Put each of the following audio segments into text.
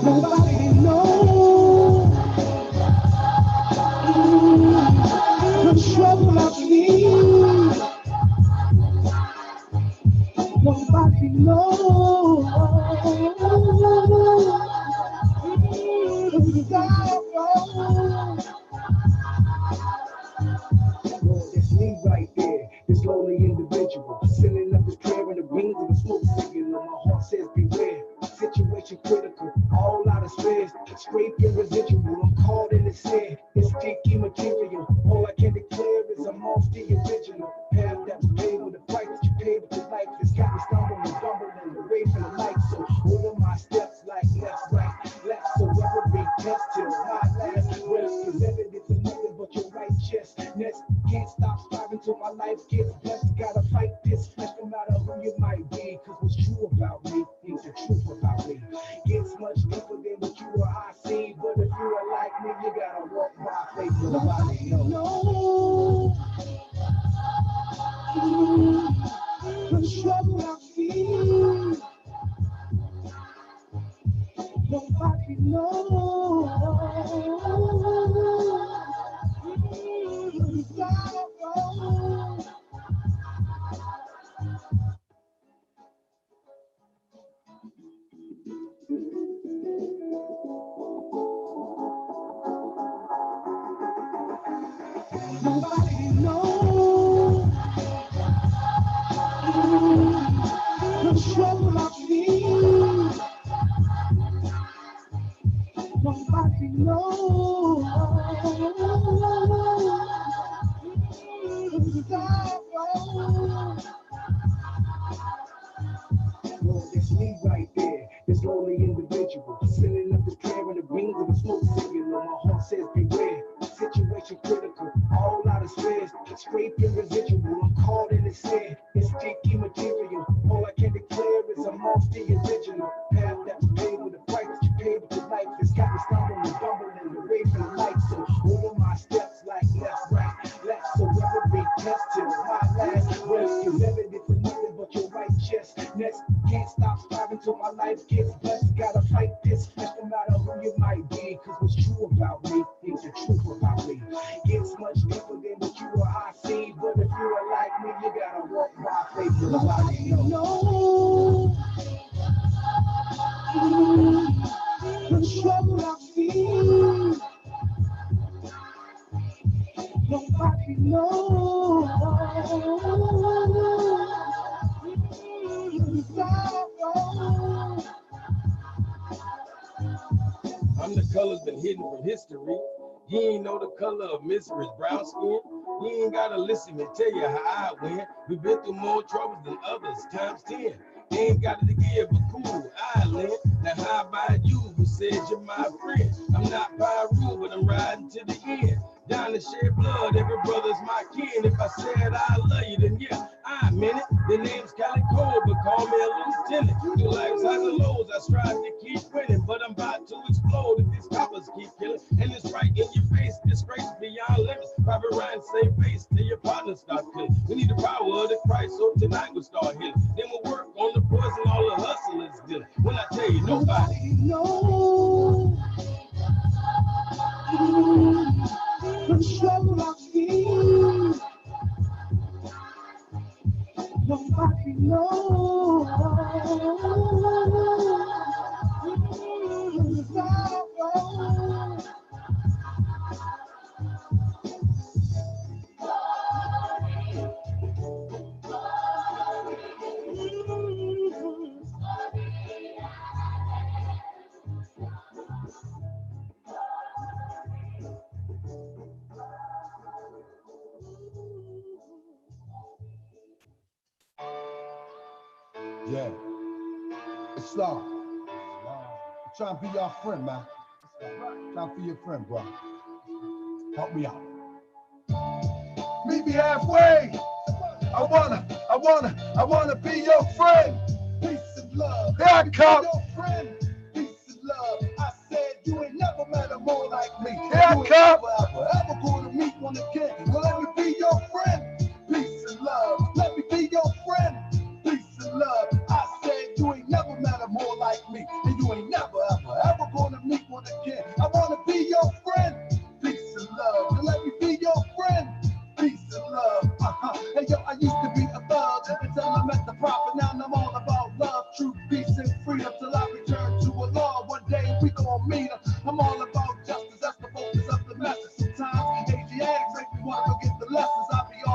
Nobody knows the trouble I feel. Nobody knows the sorrow. Lord, it's me right there, this lonely individual, sending up this prayer in the rings of a smoke signal. My heart says beware, situation critical, all out of space, scraping residual. I'm caught in the sand, it's sticky material. All I can declare is I'm off the original path that was paid with the price that you paid with your life. It's got me stumbling away from the light. So all of my steps like left, right, left. So every test till my last breath is evidence of nothing but your righteousness. Can't stop striving till my life gets blessed. Gotta fight this flesh no matter who you might be. Cause what's true about me ain't the truth about me. Gets much deeper than what you or I see. But if you are like me, you gotta walk by faith. Nobody knows the trouble I feel. Nobody knows the sorrow. Nobody knows the trouble I feel. Nobody knows the sorrow. Lord, it's me right there, this lonely individual, sending up this prayer in the rings of a smoke signal. My heart says beware, situation critical, all out of space, scraping residual. I'm caught in the sand, it's sticky material. All I can declare is I'm off the original path that was paid with the price that you paid with your life. It's got me stumbling away from the light. So all of my steps like left, right, left. So every test till my last breath is evidence of nothing but your righteousness. Can't stop striving till my life gets blessed. Gotta fight this flesh no matter who you might be. Cause what's true about me ain't the truth about me. Gets much deeper than what you or I see. But if you are like me, you gotta walk by faith. Nobody knows the trouble I feel. Nobody knows the sorrow. I'm the color's been hidden from history. You ain't know the color of Misery's brown skin. You ain't gotta listen to tell you how I win. We've been through more troubles than others, times 10. You ain't got to give a cool eyelid. Now how about you who said you're my friend? I'm not Pyru, but I'm riding to the end. Down to shed blood, every brother's my kin. If I said I love you, then yeah, I meant it. The name's Calico, but call me a lieutenant. Through life's highs and lows, I strive to keep winning. But I'm about to explode if these coppers keep killing. And it's right in your face, disgrace beyond limits. Private Ryan, save face till your partner start killing. We need the power of the Christ, so tonight we'll start healing. Then we'll work on the poison all the hustlers dealing. When I tell you, nobody knows the trouble I feel. Nobody knows the sorrow. Yeah. It's Law. I'm trying to be your friend, man. I'm trying to be your friend, bro. Help me out. Meet me halfway. I wanna be your friend. Peace and love. Here I come. Your friend. Peace and love. I said you ain't never met a more like me. Here I come. Ever going to meet one again. Well, let me be your friend. Peace and love. Let me be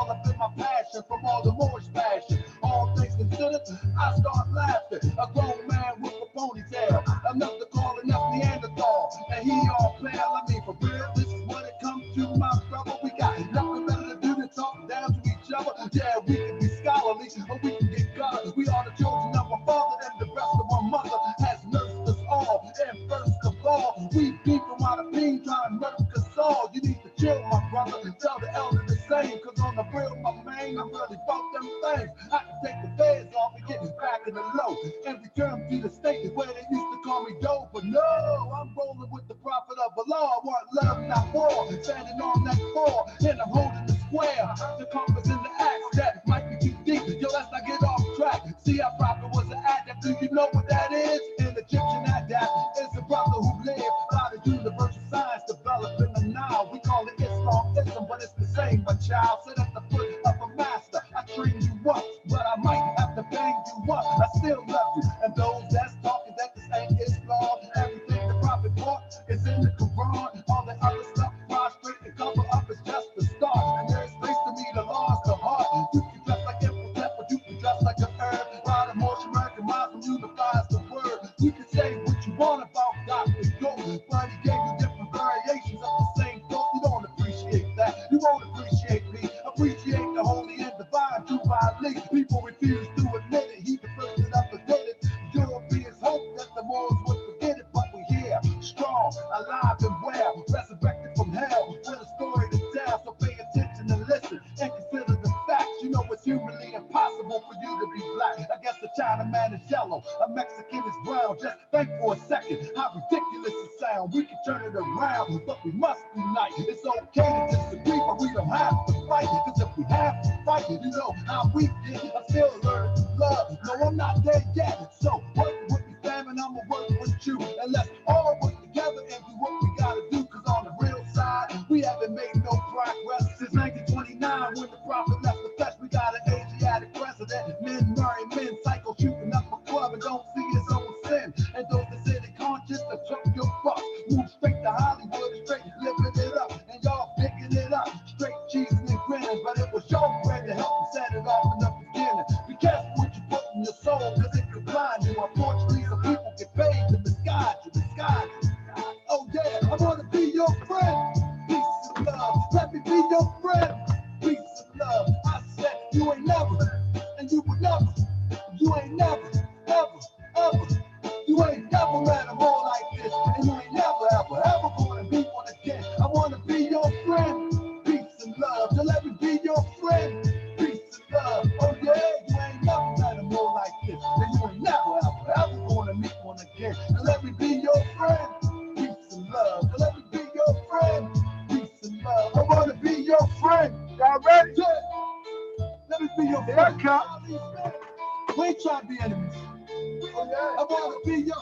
all up in my passion from all the Moorish fashion. All things considered, I start laughing. A grown man with a ponytail, enough to call enough Neanderthal. And he all pale, I mean for real, this is what it comes to, my brother. We got nothing better to do than talk down to each other. Yeah, we can be scholarly, or we can get God. We are the children of our father, and the rest of our mother has nursed us all. And first of all, we beat from out of pain, trying to nurse us all. You need to chill, my brother, and tell the elder the same. Cause on the real, my man, I'm really about them things. I can take the feds off and get back in the low. And return to the state where they used to call me dope. But no, I'm rolling with the prophet of Allah. I want love, not war. Standing on that floor, and I'm holding the square. The compass in the axe, that might be too deep. Yo, let's not get off track. See, our prophet was an adept. Do you know what that is? An Egyptian adept is a brother who lived by the universal science developed in the Nile. We call it Islamism, but it's the same, my child. Sit at the foot of a master. I train you once, but I might have to bang you once. I still love you. And those that's talking that this ain't Islam, everything the prophet brought is in the Quran. All the other stuff, prostrate and cover up is just the start. And there's space to me to laws the heart. You can dress like Imhotep, but you can dress like a herb. Ride a Moorish American Muslim unifies the word. You can say what you want about Dr. Go, but he gave you different variations of the same thought. You don't appreciate that. You won't appreciate me. Appreciate the holy and divine true violate. People refuse to admit it. He the first that ever did it. Europeans hope that the Moors would forget it, but we're here, strong, alive and well, resurrected from hell, with a story to tell. So pay attention and listen and consider the facts. You know it's humanly impossible for you to be black. I guess the Chinaman is yellow, a Mexican is brown. Just think for a second how ridiculous it sounds. We can turn it around, but we must unite. It's okay to disagree, but we don't have to fight. Because if we have to fight, you know how we get. I'm still learning to love. No, I'm not there yet. So work with me, fam, and I'ma work with you. And let's all work together and do what we gotta do. Cause on the real side, we haven't made no progress since 1929 when the prophet left the flesh. We got an Asiatic president, men marrying men, psycho shooting up a club and don't see his own sin. And those that say they conscious, that took your bucks, move straight to Hollywood, straight living it up, and y'all picking it up, straight cheesing and grinning. But it was your friend to help you set it off in the beginning. Be careful what you put in your soul, cause it could blind you. Unfortunately, some people get paid to misguide you, Oh yeah, I wanna be your friend. Peace and love. Let me be your friend. Peace and love. I said you ain't never, and you will never. You ain't never, ever, ever. You ain't never met a boy like this, and you ain't never, ever gonna be one again. I wanna be your friend. Peace and love. So let me be your friend. Peace and love. Oh yeah, you ain't never met a boy like this, and you ain't never, ever gonna meet one again. And let me be your friend. Peace and love. So let me be your friend. Peace and love. I wanna be your friend. Y'all ready? Yeah. Let me be your friend. We ain't trying to be enemies. Oh, yeah. I wanna be your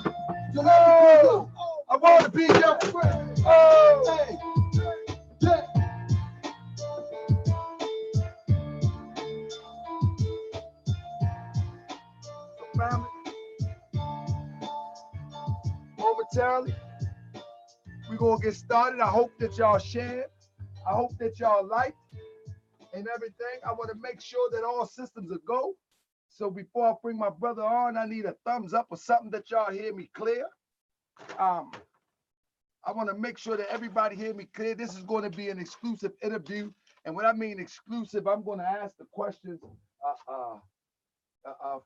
I wanna be your friend. Oh, hey, yeah. So family, momentarily, we're gonna get started. I hope that y'all shared. I hope that y'all liked and everything. I want to make sure that all systems are go. So before I bring my brother on, I need a thumbs up or something that y'all hear me clear. I want to make sure that everybody hear me clear. This is going to be an exclusive interview. And when I mean exclusive, I'm going to ask the questions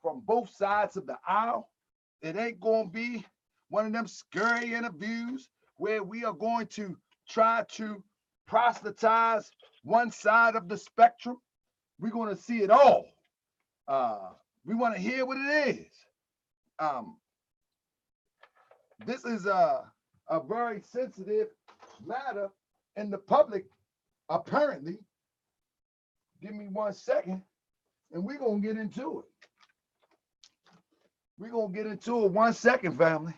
from both sides of the aisle. It ain't going to be one of them scary interviews where we are going to try to proselytize one side of the spectrum. We're going to see it all. We want to hear what it is. This is a very sensitive matter in the public, apparently. Give me 1 second, and we're going to get into it. We're going to get into it 1 second, family.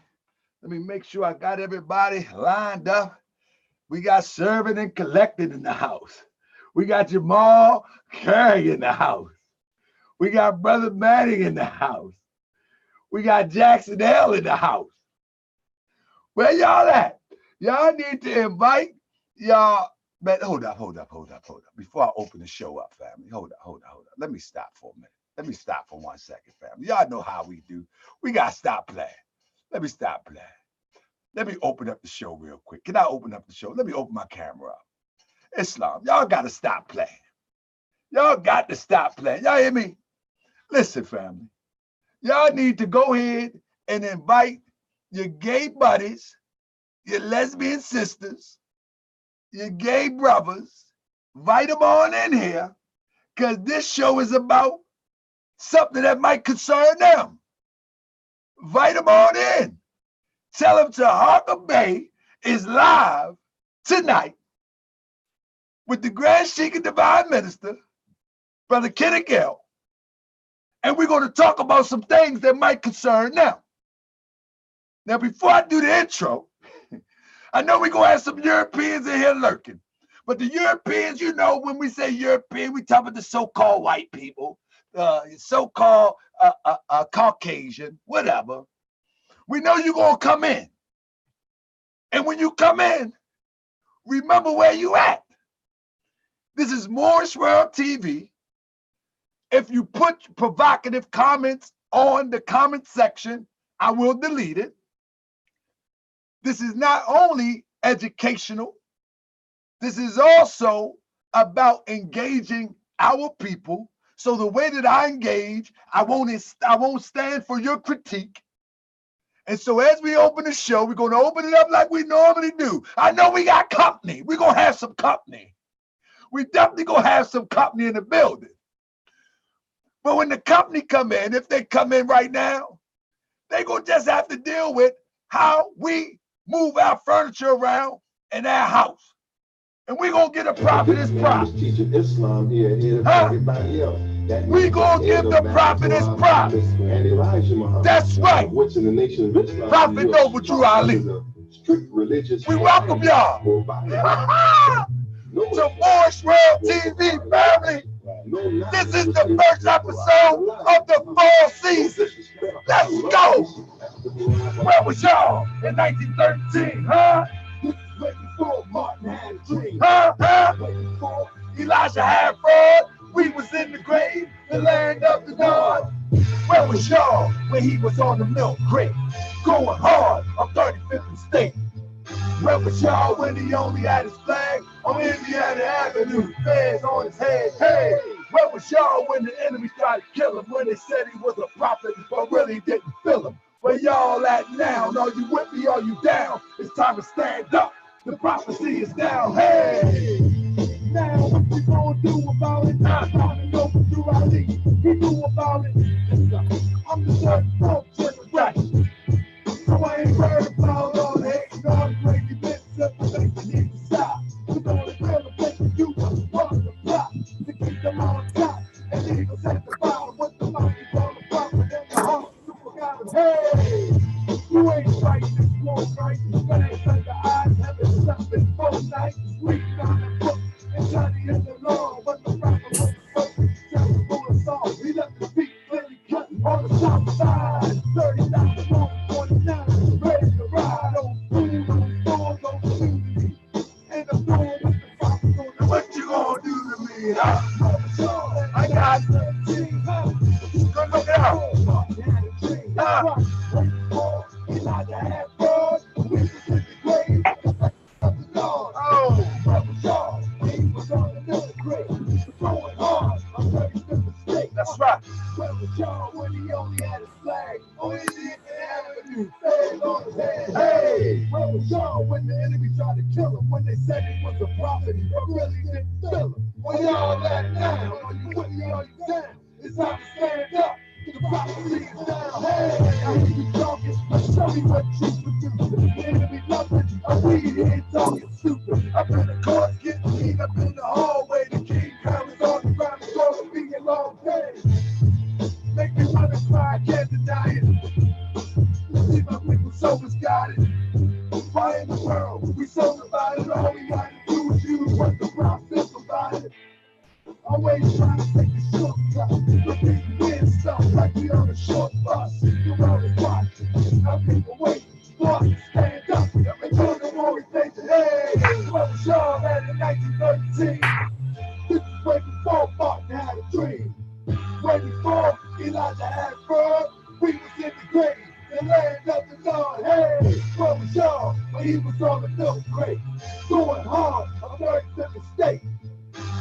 Let me make sure I got everybody lined up. We got Serving and Collected in the house. We got Jamal Curry in the house. We got Brother Manning in the house. We got Jackson L in the house. Where y'all at? Y'all need to invite y'all Man, hold up. Before I open the show up, family, hold up. Let me stop for a minute. Let me stop for 1 second, family. Y'all know how we do. We got to stop playing. Let me stop playing. Let me open up the show real quick. Can I open up the show? Let me open my camera up. Islam, y'all got to stop playing. Y'all got to stop playing. Y'all hear me? Listen, family. Y'all need to go ahead and invite your gay buddies, your lesbian sisters, your gay brothers. Invite them on in here, because this show is about something that might concern them. Invite them on in. Tell them Hijacking Bay is live tonight with the Grand Sheik and Divine Minister, Brother Kenick J. And we're going to talk about some things that might concern them. Now, before I do the intro, I know we're going to have some Europeans in here lurking. But the Europeans, you know, when we say European, we talk about the so-called white people, so-called Caucasian, whatever. We know you're going to come in. And when you come in, remember where you at. This is Moorish World TV. If you put provocative comments on the comment section, I will delete it. This is not only educational, this is also about engaging our people. So the way that I engage, I won't stand for your critique. And so as we open the show, we're going to open it up like we normally do. I know we got company. We're going to have some company. We definitely going to have some company in the building. But when the company come in, if they come in right now, they're going to just have to deal with how we move our furniture around in our house. And we're going to get a prophet his prop. Teaching Islam here everybody else. We're going to give the prophet his prop. That's right. What's in the nation of Islam? Prophet Noble Drew Ali. Strict religious. We welcome y'all to Moorish World TV, family. This is the first episode of the fall season. Let's go. Where was y'all in 1913, huh? Martin had a dream. Elijah had fraud. We was in the grave, the land of the dawn. Where was y'all when he was on the milk crate, going hard on 35th State? Where was y'all when he only had his flag on Indiana Avenue, feds on his head? Hey, where was y'all when the enemy tried to kill him, when they said he was a prophet but really didn't feel him? Where y'all at now? Are you with me? Are you down? It's time to stand up. The prophecy is down. Hey, Now what you gonna do about it? I'm gonna go through Ali. He knew about it. I'm the certain folk generation. So I ain't worried about all the hate and all the crazy bits that the need to stop. We're gonna build a place for you to run the block to keep them on top. And then he'll set the bottom with the monkey on the prophet and the heart. You forgot him. Hey, you ain't right, this won't right. Flags under eyes, having something both nights. Reading on the book and Johnny in the law. But the prophet was the first. Just for a song. He left the beat clearly cut on the south side. 30,000 long, 49, ready to ride. On boom, on storms, on community. And the boom with the prophet on the what you gonna do to me? I got 17. Come look out. Martin had a dream. That's right. Waiting for Elijah had fraud. We was in the grave. Of the dawn. Oh, Brother Shaw, he was on the middle grade. Going hard on 35th State. that's right. Where was y'all when he only had his flag on Indiana Avenue, feds on his head? Hey, where was y'all when the enemy tried to kill him, when they said he was a prophet but really didn't feel him? Where y'all at now? Are you with me? Are you down? It's time to stand up. The prophecy is down. Hey, I hear you talking, but show me what you produce. The enemy loving, a weed here talking stupid. Up in the court, getting beat up in the hallway. The king crown is on the ground, it's gonna be a long day. Make me wanna cry, can't deny it. See my people so misguided. Why in the world we so divided? All we gotta do is use what the prophet provided. Always trying to take a shortcut, but people win stuff like we on a short bus. The world is watching, our people waiting for us to stand up. And go to war, they say, hey, what was y'all at in 19 dream. Way before Elijah had birth, we was in the grave, the land of the Lord. Hey, where was y'all when he was on the milk crate? Going hard, a very different state.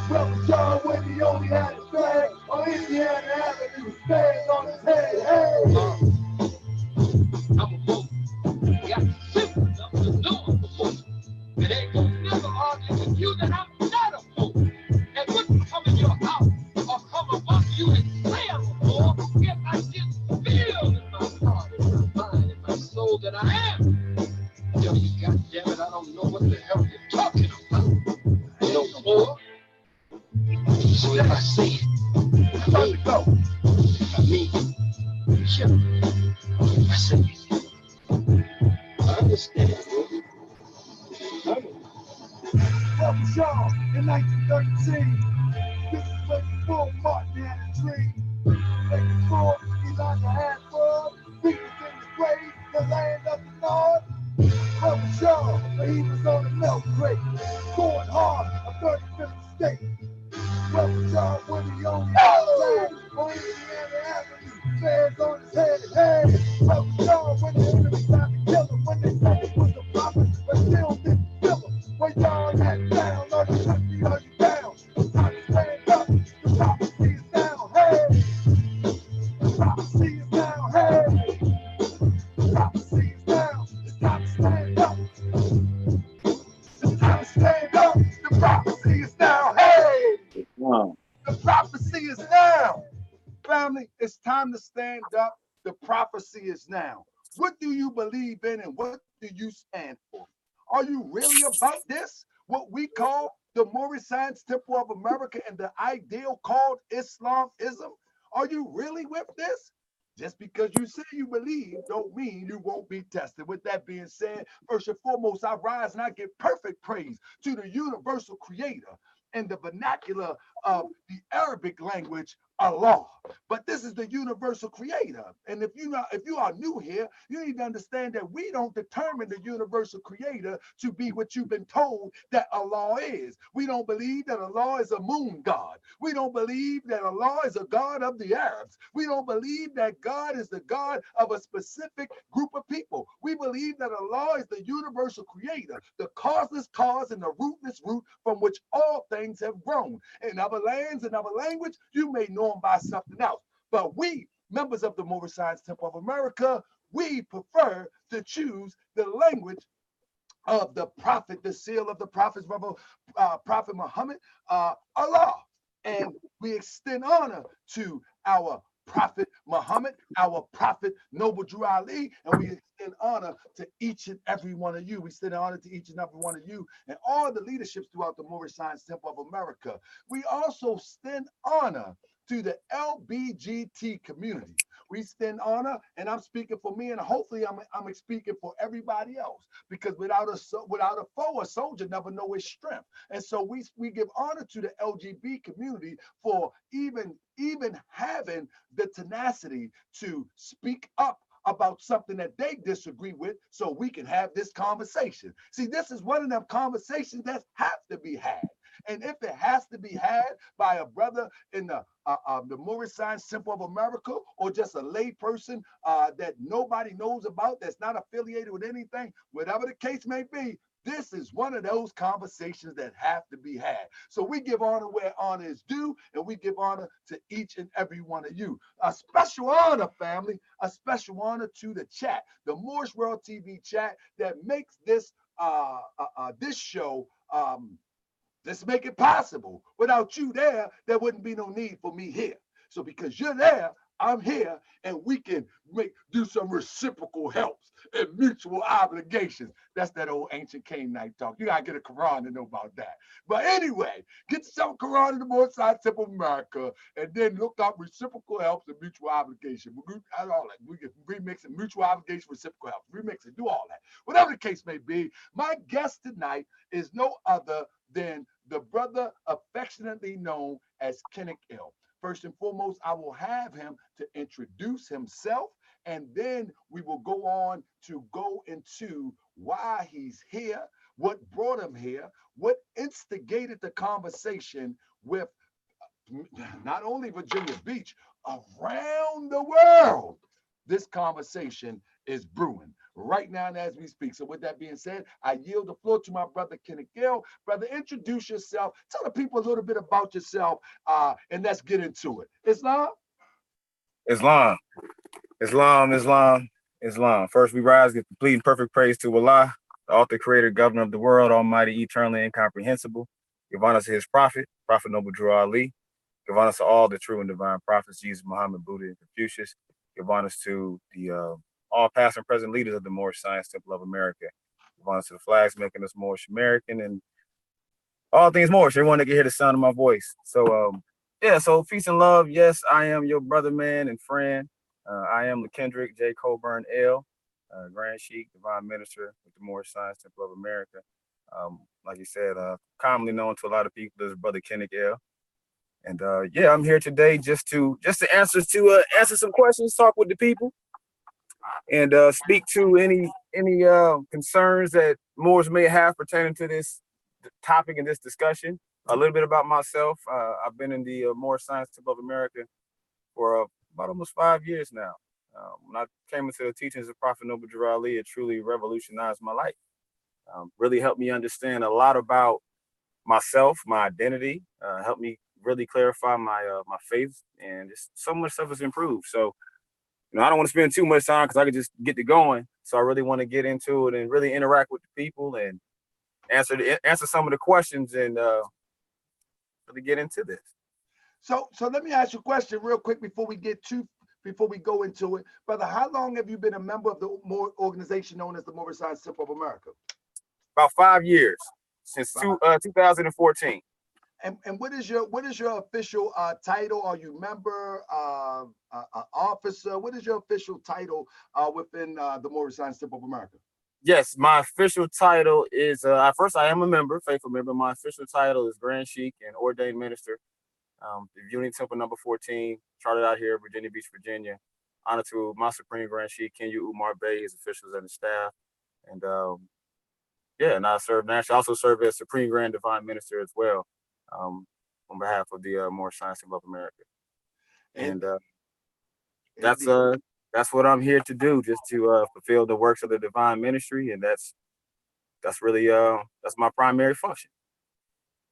Where was y'all when he only had a flag on Indiana Avenue, fans on his head? Hey! I'm a woman. Got simple enough to know I'm a woman. And ain't gonna never argue with you that I'm not a woman. And wouldn't come in your house or come amongst you and say I'm a woman if I didn't feel in my heart, in my mind, in my soul that I am. Tell you, goddammit, I don't know what the hell you're talking about. No more. So if I say it, I mean it. If I mean it, sure. I say it. I understand, baby. Where was y'all in 1913? This is way before Martin had a dream. Way before Elijah had birth, we was in the grave, the land of the Lord. Where was y'all when he was on the milk crate? Going hard, a 35th state. Where was y'all when he only had a flag on Indiana Avenue, fans on his head? Hey, where was y'all when the enemy tried to kill him? When they said it was a prophet, but still didn't kill him? Where y'all had down, or the country held you down? It's time to stand up, the prophecy is down. Hey, the prophecy is down. Hey, the prophecy is down. It's time to stand up. It's time to stand up. The prophecy is down. Hey, the prophecy is now. Family, it's time to stand up. The prophecy is now. What do you believe in and what do you stand for? Are you really about this? What we call the Moorish Science Temple of America and the ideal called Islamism? Are you really with this? Just because you say you believe don't mean you won't be tested. With that being said, first and foremost, I rise and I give perfect praise to the universal creator in the vernacular of the Arabic language, Allah. But this is the universal creator. And if you are new here, you need to understand that we don't determine the universal creator to be what you've been told that Allah is. We don't believe that Allah is a moon god. We don't believe that Allah is a god of the Arabs. We don't believe that God is the God of a specific group of people. We believe that Allah is the universal creator, the causeless cause and the rootless root from which all things have grown. In other lands and other language, you may know them by something else. But we, members of the Moorish Science Temple of America, we prefer to choose the language of the prophet, the seal of the prophets, Prophet Muhammad, Allah. And we extend honor to our Prophet Muhammad, our Prophet Noble Drew Ali, and we extend honor to each and every one of you. We extend honor to each and every one of you and all the leaderships throughout the Moorish Science Temple of America. We also extend honor to the LGBTQ community. We extend honor, and I'm speaking for me, and hopefully I'm speaking for everybody else, because without a foe, a soldier never know his strength. And so we give honor to the LGBT community for even having the tenacity to speak up about something that they disagree with so we can have this conversation. See, this is one of them conversations that have to be had. And if it has to be had by a brother in the Moorish Science Temple of America, or just a lay person that nobody knows about, that's not affiliated with anything, whatever the case may be, this is one of those conversations that have to be had. So we give honor where honor is due, and we give honor to each and every one of you. A special honor, family, a special honor to the chat, the Moorish World TV chat that makes this this show let's make it possible. Without you there wouldn't be no need for me here. So because you're there, I'm here, and we can do some reciprocal helps and mutual obligations. That's that old ancient Canaanite talk. You gotta get a Quran to know about that. But anyway, get some Quran in the Moorish Science Temple of America, and then look up reciprocal helps and mutual obligation. All that. We can remix it, mutual obligation, reciprocal helps. Remix it, do all that. Whatever the case may be, my guest tonight is no other than the brother affectionately known as Kenick L. First and foremost, I will have him to introduce himself, and then we will go on to go into why he's here, what brought him here, what instigated the conversation with not only Virginia Beach, around the world, this conversation is brewing right now and as we speak. So with that being said, I yield the floor to my brother Kenick J. Brother, introduce yourself. Tell the people a little bit about yourself, and let's get into it. Islam? Islam. Islam, Islam, Islam. First we rise, give complete and perfect praise to Allah, the author, creator, governor of the world, almighty, eternally incomprehensible. Give honor to his prophet, Prophet Noble Drew Ali. Give honor to all the true and divine prophets, Jesus, Muhammad, Buddha, and Confucius. Give honor to the all past and present leaders of the Moorish Science Temple of America. Give honor to the flags making us Moorish American and all things Moorish. Everyone that can hear the sound of my voice. So yeah, so peace and love. Yes, I am your brother, man, and friend. I am LaKendrick J, Coburn, L, Grand Sheik, Divine Minister with the Moorish Science Temple of America. Like you said, commonly known to a lot of people as Brother Kenick L. And yeah, I'm here today just to answer some questions, talk with the people, and speak to any concerns that Moors may have pertaining to this topic and this discussion. A little bit about myself. I've been in the Moorish Science Temple of America for about almost 5 years now. When I came into the teachings of Prophet Noble Drew Ali, it truly revolutionized my life. Really helped me understand a lot about myself, my identity, helped me really clarify my my faith, and just so much stuff has improved. So, you know, I don't want to spend too much time because I could just get to going. So I really want to get into it and really interact with the people and answer some of the questions and really get into this. So let me ask you a question real quick before we go into it. Brother, how long have you been a member of the organization known as the Moorish Science Temple of America? About 5 years, since 2014. And what is your official title? Are you member, officer? What is your official title within the Moorish Science Temple of America? Yes, my official title is, first I am a member, faithful member. My official title is Grand Sheik and ordained minister. The Unity Temple number 14, charted out here, Virginia Beach, Virginia. Honor to my Supreme Grand Sheik, Kenya Umar Bey, his officials and the staff. And yeah, and I serve nationally. I also serve as Supreme Grand Divine Minister as well, on behalf of the Moorish Science Temple of America. And that's what I'm here to do, just to fulfill the works of the divine ministry, and that's really that's my primary function.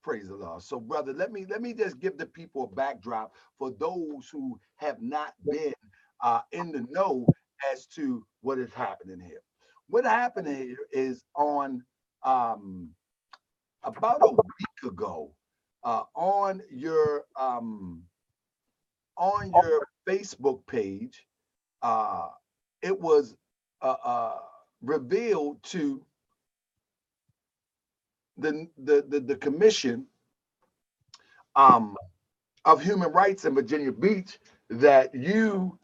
Praise the Lord. So, brother, let me just give the people a backdrop for those who have not been in the know as to what is happening here. What happened here is on about a week ago, on your Facebook page, it was revealed to the Commission of Human Rights in Virginia Beach that you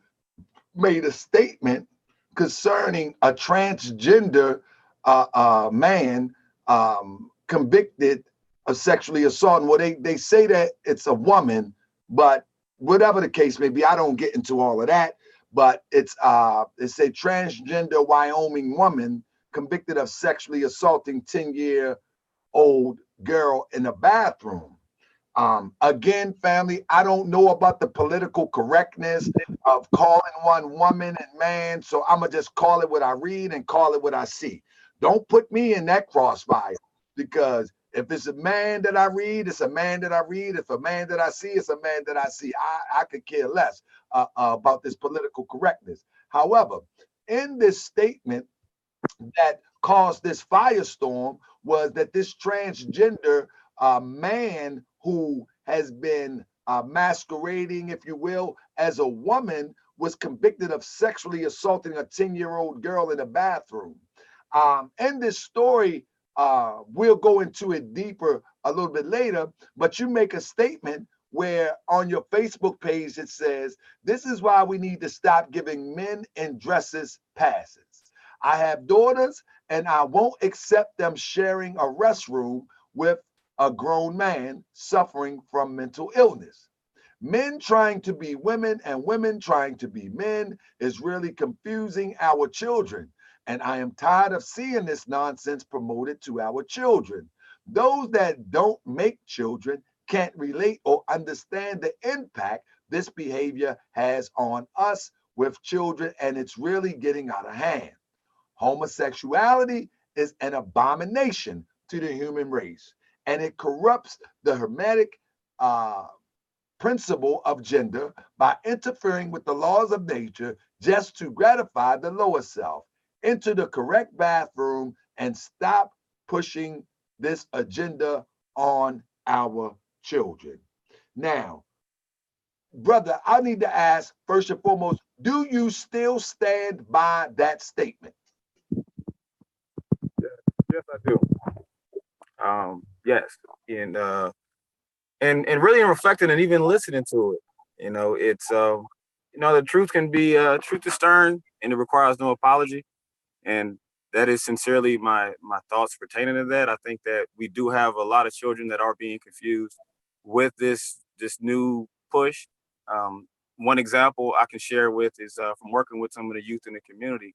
made a statement concerning a transgender man convicted of sexually assault. Well, they say that it's a woman, but whatever the case may be, I don't get into all of that. But it's a transgender Wyoming woman convicted of sexually assaulting 10-year-old girl in a bathroom. Again, family, I don't know about the political correctness of calling one woman and man, so I'm gonna just call it what I read and call it what I see. Don't put me in that crossfire, because if it's a man that I read, it's a man that I read. If a man that I see, it's a man that I see. I could care less about this political correctness. However, in this statement that caused this firestorm was that this transgender man who has been masquerading, if you will, as a woman, was convicted of sexually assaulting a 10-year-old girl in a bathroom. In this story, we'll go into it deeper a little bit later, but you make a statement where on your Facebook page it says, "This is why we need to stop giving men in dresses passes. I have daughters and I won't accept them sharing a restroom with a grown man suffering from mental illness. Men trying to be women and women trying to be men is really confusing our children. And I am tired of seeing this nonsense promoted to our children. Those that don't make children can't relate or understand the impact this behavior has on us with children, and it's really getting out of hand. Homosexuality is an abomination to the human race, and it corrupts the hermetic principle of gender by interfering with the laws of nature just to gratify the lower self. Enter the correct bathroom and stop pushing this agenda on our children. Now, brother, I need to ask first and foremost, do you still stand by that statement? Yes, I do. Yes, and really reflecting and even listening to it, it's the truth can be truth is stern and it requires no apology, and that is sincerely my thoughts pertaining to that. I think that we do have a lot of children that are being confused with this new push. One example I can share with is from working with some of the youth in the community.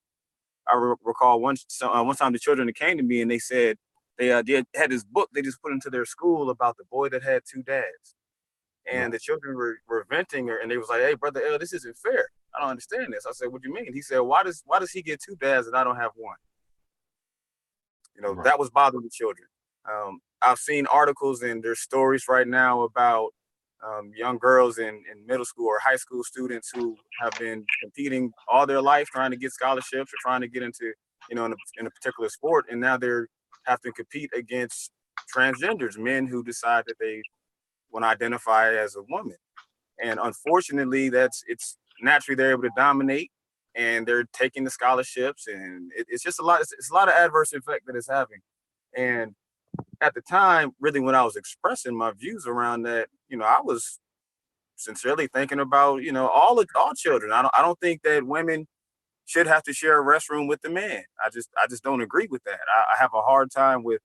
I recall one time the children that came to me and they said they had this book they just put into their school about the boy that had two dads. And the children were venting, and they was like, "Hey, brother L, this isn't fair. I don't understand this." I said, "What do you mean?" He said, why does he get two dads and I don't have one?" That was bothering the children. I've seen articles and there's stories right now about young girls in middle school or high school students who have been competing all their life trying to get scholarships or trying to get into, in a particular sport, and now they're have to compete against transgenders, men who decide that they want to identify as a woman. And unfortunately, it's naturally they're able to dominate and they're taking the scholarships, and it's just a lot. It's a lot of adverse effect that it's having. And at the time, really, when I was expressing my views around that, I was sincerely thinking about, all children. I don't think that women should have to share a restroom with the man. I just don't agree with that. I have a hard time with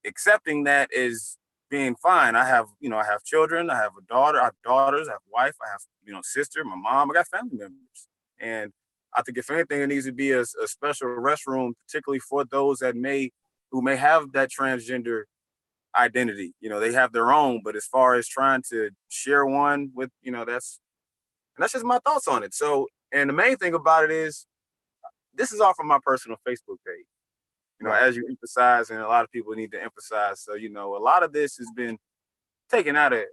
accepting that as being fine. I have children. I have a daughter. I have daughters. I have a wife. I have, sister, my mom. I got family members. And I think if anything, there needs to be a special restroom, particularly for those who may have that transgender identity. They have their own, but as far as trying to share one with, that's just my thoughts on it. So, and the main thing about it is, this is all from my personal Facebook page. As you emphasize, and a lot of people need to emphasize. So, a lot of this has been taken out of,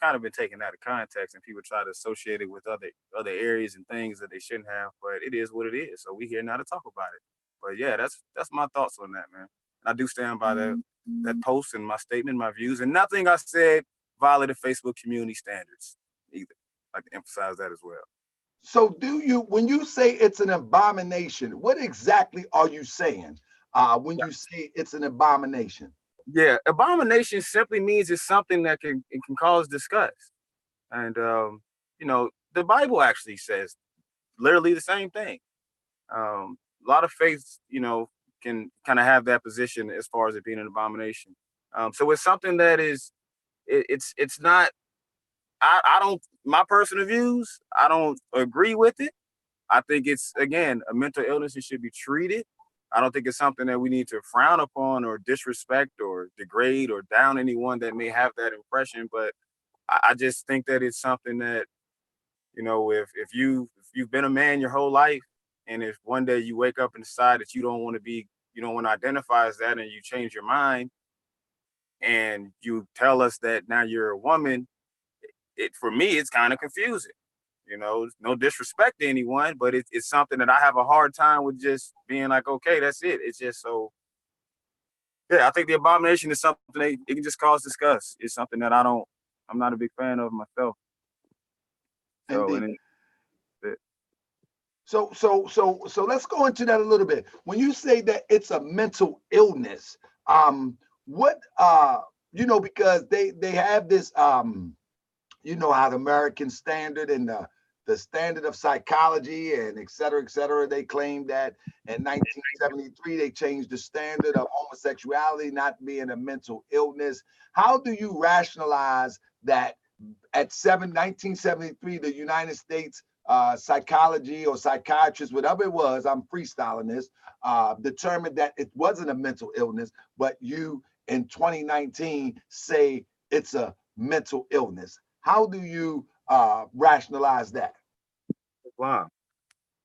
kind of been taken out of context, and people try to associate it with other areas and things that they shouldn't have. But it is what it is. So we here now to talk about it. But yeah, that's my thoughts on that, man. And I do stand by that post and my statement, my views, and nothing I said violated Facebook community standards either. I'd like to emphasize that as well. So when you say it's an abomination, what exactly are you saying when you say it's an abomination? Yeah, abomination simply means it's something that can cause disgust. And, the Bible actually says literally the same thing. A lot of faiths, can kind of have that position as far as it being an abomination. So it's something that is, it's not, I don't, my personal views, I don't agree with it. I think it's, again, a mental illness. It should be treated. I don't think it's something that we need to frown upon or disrespect or degrade or down anyone that may have that impression. But I just think that it's something that, if you've been a man your whole life, and if one day you wake up and decide that you don't want to identify as that, and you change your mind and you tell us that now you're a woman, for me, it's kind of confusing. No disrespect to anyone, but it's something that I have a hard time with just being like, okay, that's it. It's just so, yeah, I think the abomination is something it can just cause disgust. It's something that I'm not a big fan of myself. So let's go into that a little bit. When you say that it's a mental illness, what because they have this how the American standard and the standard of psychology and et cetera, they claim that in 1973 they changed the standard of homosexuality not being a mental illness. How do you rationalize that at 1973 the United States psychology or psychiatrist, whatever it was, I'm freestyling this, determined that it wasn't a mental illness, but you in 2019 say it's a mental illness. How do you rationalize that? Wow.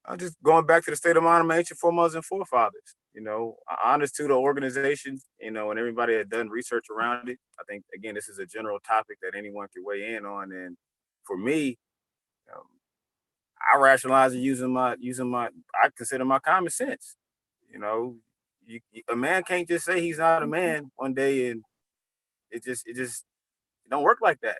I'm just going back to the state of mind of my ancient foremothers and forefathers. You know, honest to the organization, you know, and everybody had done research around it. I think again, this is a general topic that anyone can weigh in on. And for me, um, I rationalize it using my I consider my common sense. You know, a man can't just say he's not a man one day and it don't work like that.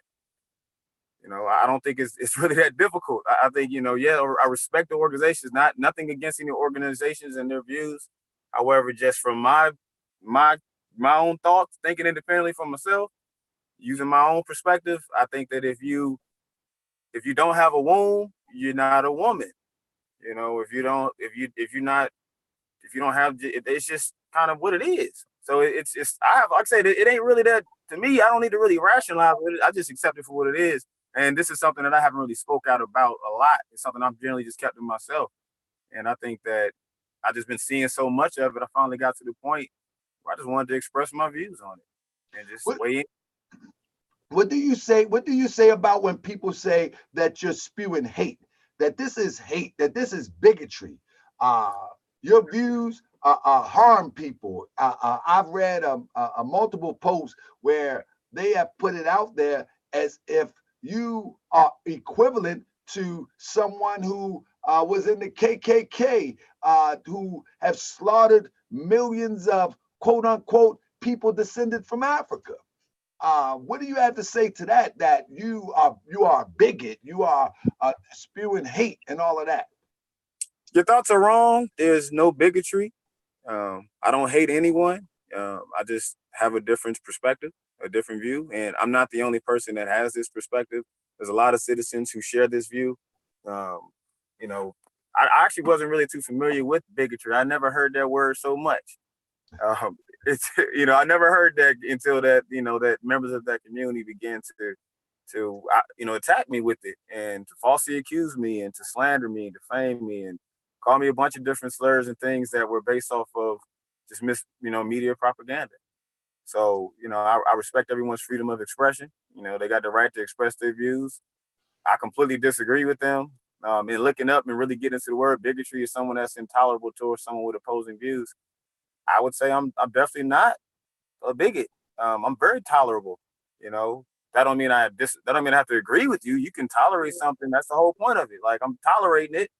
You know, I don't think it's really that difficult. I think, you know, yeah, I respect the organizations, nothing against any organizations and their views. However, just from my my own thoughts, thinking independently for myself, using my own perspective, I think that if you don't have a womb, you're not a woman. You know, if you don't have, it's just kind of what it is. So like I said, it ain't really that to me. I don't need to really rationalize it. I just accept it for what it is. And this is something that I haven't really spoke out about a lot. It's something I've generally just kept to myself. And I think that I just been seeing so much of it. I finally got to the point where I just wanted to express my views on it and just weigh in. What do you say? What do you say about when people say that you're spewing hate, that this is hate, that this is bigotry? Your views harm people. I've read a multiple posts where they have put it out there as if you are equivalent to someone who was in the KKK, who have slaughtered millions of quote unquote people descended from Africa. What do you have to say to that? That you are a bigot, you are spewing hate and all of that. Your thoughts are wrong. There's no bigotry. I don't hate anyone. I just have a different perspective, a different view, and I'm not the only person that has this perspective. There's a lot of citizens who share this view. You know, I actually wasn't really too familiar with bigotry. I never heard that word so much. It's I never heard that until that that members of that community began to attack me with it and to falsely accuse me and to slander me and defame me and call me a bunch of different slurs and things that were based off of just media propaganda. So I respect everyone's freedom of expression. They got the right to express their views. I completely disagree with them. And looking up and really getting into the word bigotry is someone that's intolerable towards someone with opposing views. I would say I'm definitely not a bigot. I'm very tolerable. That don't mean I have to agree with you. You can tolerate something. That's the whole point of it. Like, I'm tolerating it.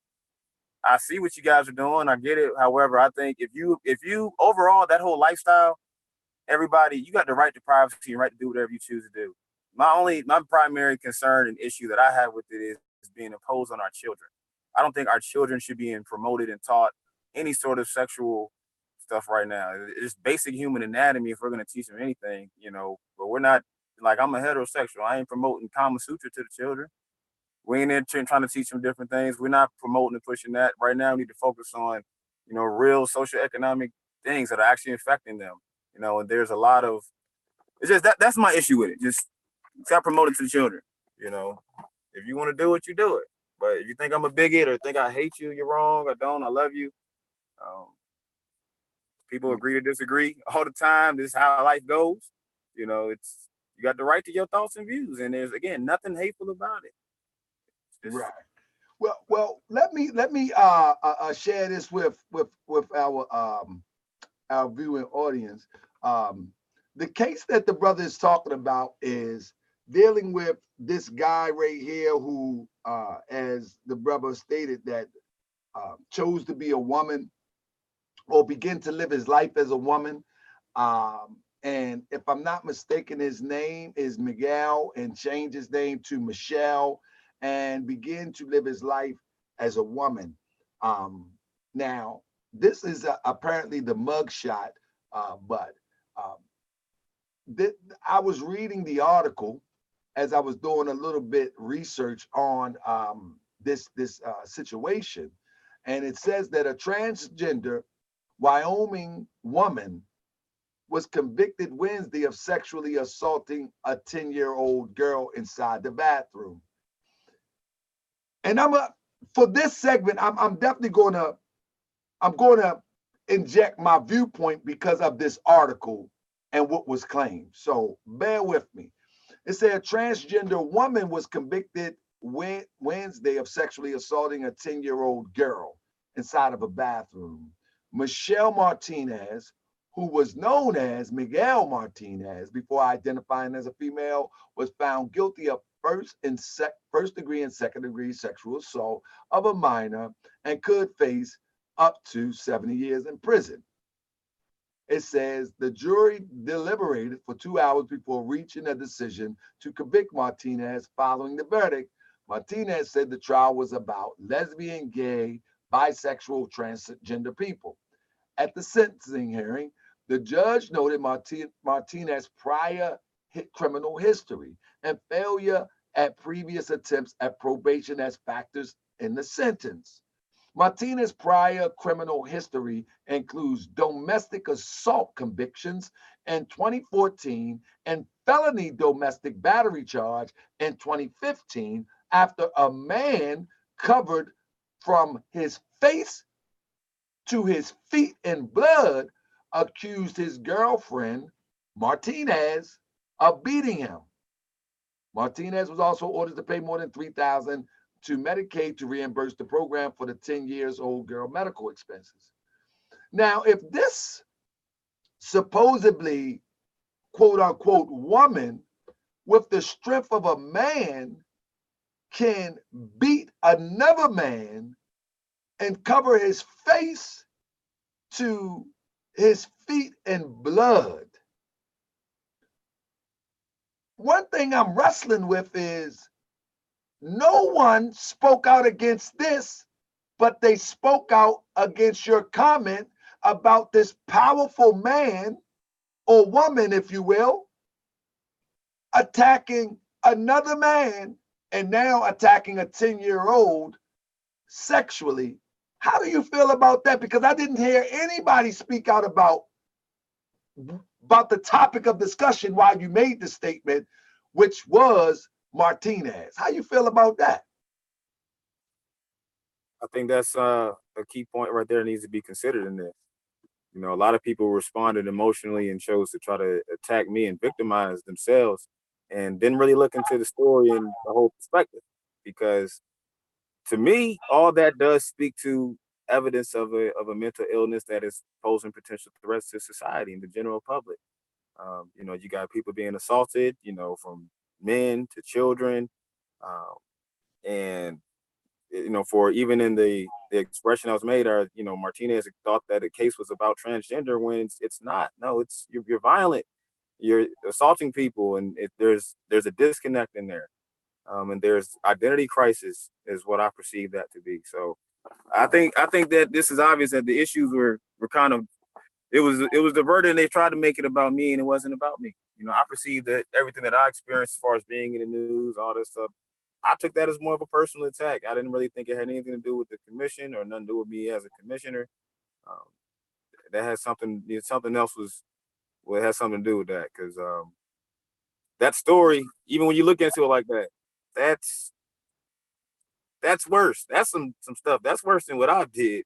I see what you guys are doing. I get it. However, I think if you overall that whole lifestyle, everybody, you got the right to privacy and right to do whatever you choose to do. My primary concern and issue that I have with it is being imposed on our children. I don't think our children should be promoted and taught any sort of sexual stuff right now. It's basic human anatomy if we're going to teach them anything, but we're not, like, I'm a heterosexual. I ain't promoting Kama Sutra to the children. We ain't in trying to teach them different things. We're not promoting and pushing that. Right now, we need to focus on, real socioeconomic things that are actually affecting them. And there's a lot of, it's just that's my issue with it. Just stop promoting to the children. If you want to do it, you do it. But if you think I'm a bigot or think I hate you, you're wrong. I don't. I love you. People agree to disagree all the time. This is how life goes. You got the right to your thoughts and views, and there's, again, nothing hateful about it. Right. Well. Let me share this with our viewing audience. The case that the brother is talking about is dealing with this guy right here who, as the brother stated, that chose to be a woman or begin to live his life as a woman. And if I'm not mistaken, his name is Miguel, and changed his name to Michelle and begin to live his life as a woman. Now, this is apparently the mugshot, but I was reading the article as I was doing a little bit research on this situation, and it says that a transgender Wyoming woman was convicted Wednesday of sexually assaulting a 10-year-old girl inside the bathroom. And for this segment, I'm definitely going to inject my viewpoint because of this article and what was claimed. So bear with me. It said a transgender woman was convicted Wednesday of sexually assaulting a 10-year-old girl inside of a bathroom. Michelle Martinez, who was known as Miguel Martinez before identifying as a female, was found guilty of first degree and second degree sexual assault of a minor and could face up to 70 years in prison. It says the jury deliberated for 2 hours before reaching a decision to convict Martinez following the verdict. Martinez said the trial was about lesbian, gay, bisexual, transgender people. At the sentencing hearing, the judge noted Martinez's prior criminal history and failure at previous attempts at probation as factors in the sentence. Martinez's prior criminal history includes domestic assault convictions in 2014 and felony domestic battery charge in 2015 after a man covered from his face to his feet in blood accused his girlfriend, Martinez, of beating him. Martinez was also ordered to pay more than $3,000 to Medicaid to reimburse the program for the 10-year-old girl medical expenses. Now, if this supposedly quote unquote woman with the strength of a man can beat another man and cover his face to his feet in blood, one thing I'm wrestling with is no one spoke out against this, but they spoke out against your comment about this powerful man or woman, if you will, attacking another man and now attacking a 10-year-old sexually. How do you feel about that? Because I didn't hear anybody speak out about the topic of discussion while you made the statement, which was Martinez. How you feel about that? I think that's a key point right there needs to be considered in this. You know, a lot of people responded emotionally and chose to try to attack me and victimize themselves and didn't really look into the story and the whole perspective. Because to me, all that does speak to evidence of a mental illness that is posing potential threats to society and the general public. You know, you got people being assaulted, you know, from men to children. And, you know, for even in the expression that was made, you know, Martinez thought that the case was about transgender when it's not. No, it's you're violent. You're assaulting people, and there's a disconnect in there. And there's identity crisis is what I perceive that to be. So I think that this is obvious that the issues were kind of it was diverted and they tried to make it about me and it wasn't about me. You know, I perceived that everything that I experienced as far as being in the news, all this stuff, I took that as more of a personal attack. I didn't really think it had anything to do with the commission or nothing to do with me as a commissioner. That has something else it has something to do with that because that story, even when you look into it like that, that's worse. That's some stuff. That's worse than what I did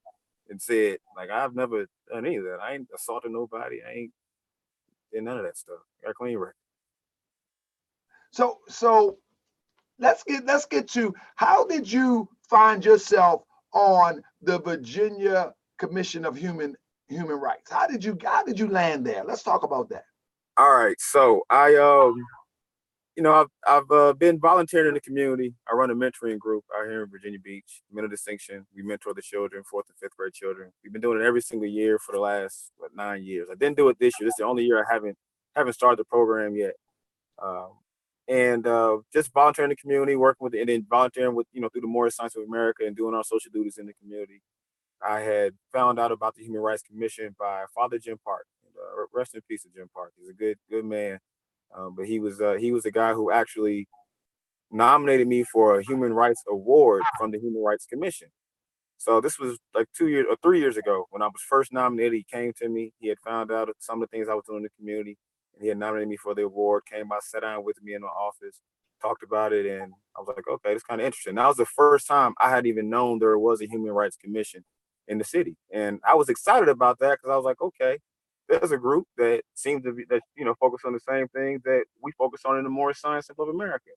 and said. Like I've never done any of that. I ain't assaulted nobody. I ain't did none of that stuff. I got a clean record. So let's get to how did you find yourself on the Virginia Commission of Human Rights? How did you land there? Let's talk about that. All right. So I you know, I've been volunteering in the community. I run a mentoring group out here in Virginia Beach, Men of Distinction. We mentor the children, 4th and 5th grade children. We've been doing it every single year for the last 9 years. I didn't do it this year. This is the only year I haven't started the program yet. And just volunteering in the community, working with and then volunteering with, you know, through the Moorish Science of America and doing our social duties in the community. I had found out about the Human Rights Commission by Father Jim Park. Rest in peace to Jim Park. He's a good man. But he was the guy who actually nominated me for a human rights award from the Human Rights Commission. So this was like 2 years or 3 years ago when I was first nominated. He came to me. He had found out some of the things I was doing in the community, and he had nominated me for the award. Came by, sat down with me in my office, talked about it, and I was like, okay, it's kind of interesting. That was the first time I had even known there was a Human Rights Commission in the city, and I was excited about that because I was like, okay. there's a group that seems to be that focus on the same things that we focus on in the Moorish Science Temple of America.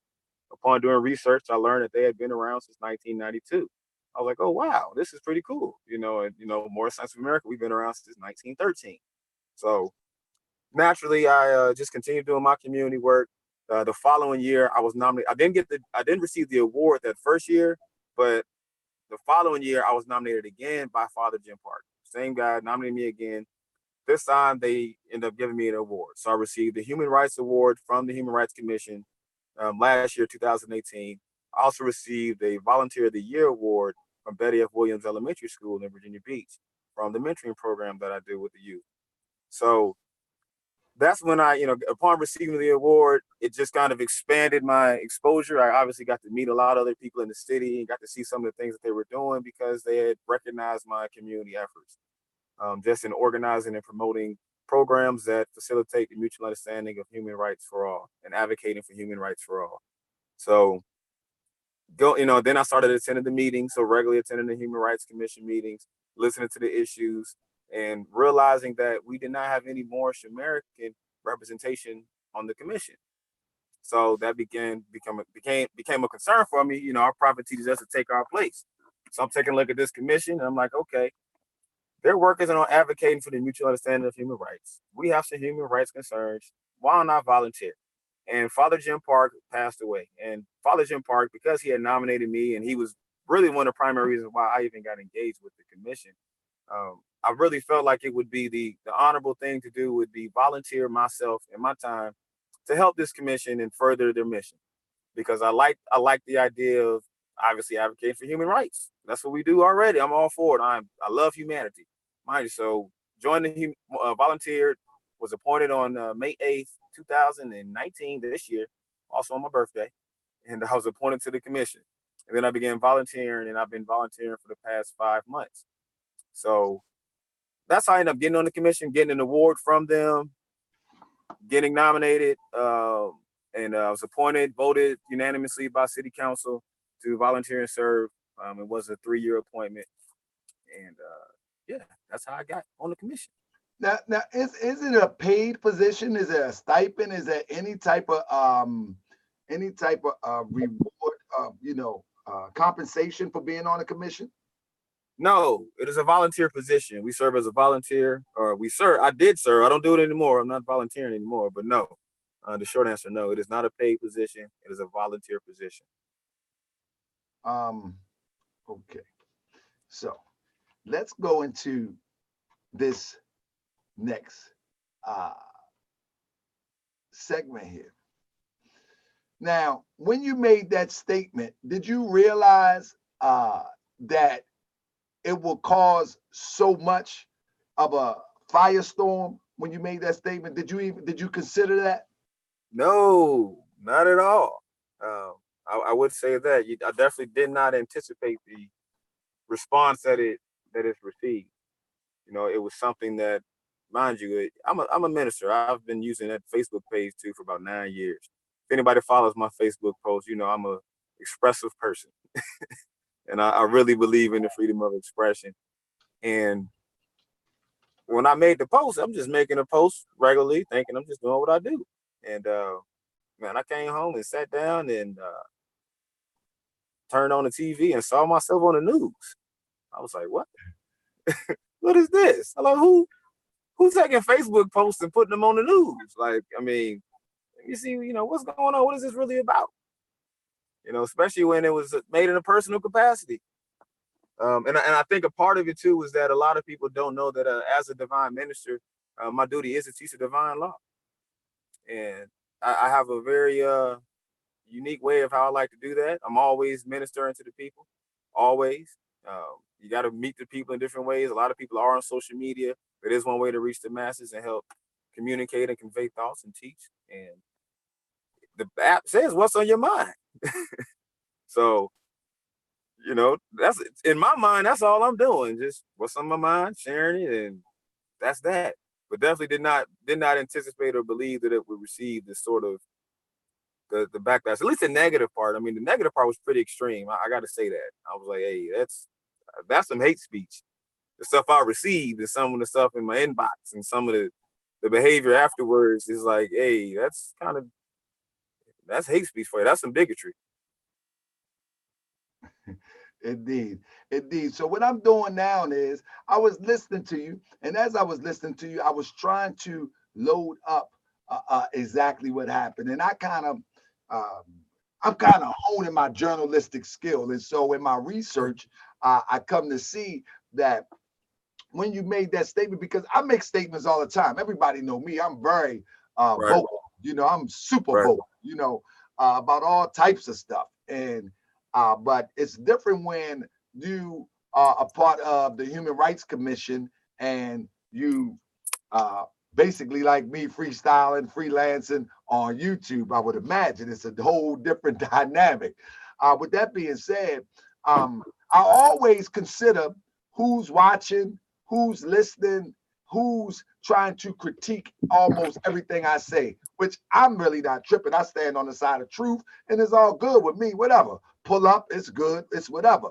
Upon doing research, I learned that they had been around since 1992. I was like, oh wow, this is pretty cool. And Moorish Science of America, we've been around since 1913. So naturally, I just continued doing my community work. The following year, I was nominated. I didn't receive the award that first year, but the following year, I was nominated again by Father Jim Park. Same guy nominated me again. This time, they ended up giving me an award. So I received the Human Rights Award from the Human Rights Commission last year, 2018. I also received a Volunteer of the Year award from Betty F. Williams Elementary School in Virginia Beach from the mentoring program that I do with the youth. So that's when upon receiving the award, it just kind of expanded my exposure. I obviously got to meet a lot of other people in the city and got to see some of the things that they were doing because they had recognized my community efforts, just in organizing and promoting programs that facilitate the mutual understanding of human rights for all and advocating for human rights for all. So then I started attending the meetings, so regularly attending the Human Rights Commission meetings, listening to the issues, and realizing that we did not have any Moorish American representation on the commission. So that became a concern for me. Our prophet teaches us to take our place. So I'm taking a look at this commission, and I'm like, okay, their work isn't on advocating for the mutual understanding of human rights. We have some human rights concerns. Why not volunteer? And Father Jim Park passed away. And Father Jim Park, because he had nominated me, and he was really one of the primary reasons why I even got engaged with the commission, I really felt like it would be the honorable thing to do would be volunteer myself and my time to help this commission and further their mission. Because I like the idea of obviously advocating for human rights. That's what we do already. I'm all for it. I love humanity, mind you. So volunteered, was appointed on May 8th, 2019, this year, also on my birthday, and I was appointed to the commission. And then I began volunteering, and I've been volunteering for the past 5 months. So that's how I ended up getting on the commission, getting an award from them, getting nominated, and I was voted unanimously by City Council to volunteer and serve. It was a 3-year appointment, and yeah, that's how I got on the commission. Now, is it a paid position? Is it a stipend? Is there any type of reward, compensation for being on a commission? No, it is a volunteer position. We serve as a volunteer, I did serve. I don't do it anymore. I'm not volunteering anymore, but no. The short answer, no, it is not a paid position. It is a volunteer position. Okay. So let's go into this next segment here. Now, when you made that statement, did you realize that it will cause so much of a firestorm when you made that statement? Did you consider that? No, not at all. I would say that I definitely did not anticipate the response that it's received. It was something that, mind you, I'm a minister. I've been using that Facebook page too for about 9 years. If anybody follows my Facebook post, I'm a expressive person. And I really believe in the freedom of expression. And when I made the post, I'm just making a post regularly, thinking I'm just doing what I do. And man, I came home and sat down and turned on the TV and saw myself on the news. I was like, what? What is this? Hello, who's taking Facebook posts and putting them on the news? Like, I mean, you see, what's going on? What is this really about? Especially when it was made in a personal capacity. And I think a part of it too is that a lot of people don't know that as a divine minister, my duty is to teach the divine law. And I have a very unique way of how I like to do that. I'm always ministering to the people, always. You got to meet the people in different ways. A lot of people are on social media. It is one way to reach the masses and help communicate and convey thoughts and teach. And the app says, what's on your mind? So, that's in my mind, that's all I'm doing. Just what's on my mind, sharing it, and that's that. But definitely did not anticipate or believe that it would receive this sort of the backlash, at least the negative part. I mean, the negative part was pretty extreme. I got to say that. I was like, hey, that's some hate speech. the stuff I received and some of the stuff in my inbox and some of the behavior afterwards is like, hey, that's hate speech for you. That's some bigotry. Indeed, indeed. So what I'm doing now is I was listening to you, and as I was listening to you, I was trying to load up exactly what happened, and I'm kind of honing my journalistic skill, and so in my research, I come to see that when you made that statement, because I make statements all the time. Everybody know me. I'm very vocal. You know, I'm super vocal. You know, about all types of stuff, and but it's different when you are a part of the Human Rights Commission and you basically like me freestyling, freelancing on YouTube. I would imagine it's a whole different dynamic. With that being said, I always consider who's watching, who's listening, who's trying to critique almost everything I say, which I'm really not tripping. I stand on the side of truth and it's all good with me, whatever. Pull up, it's good, it's whatever.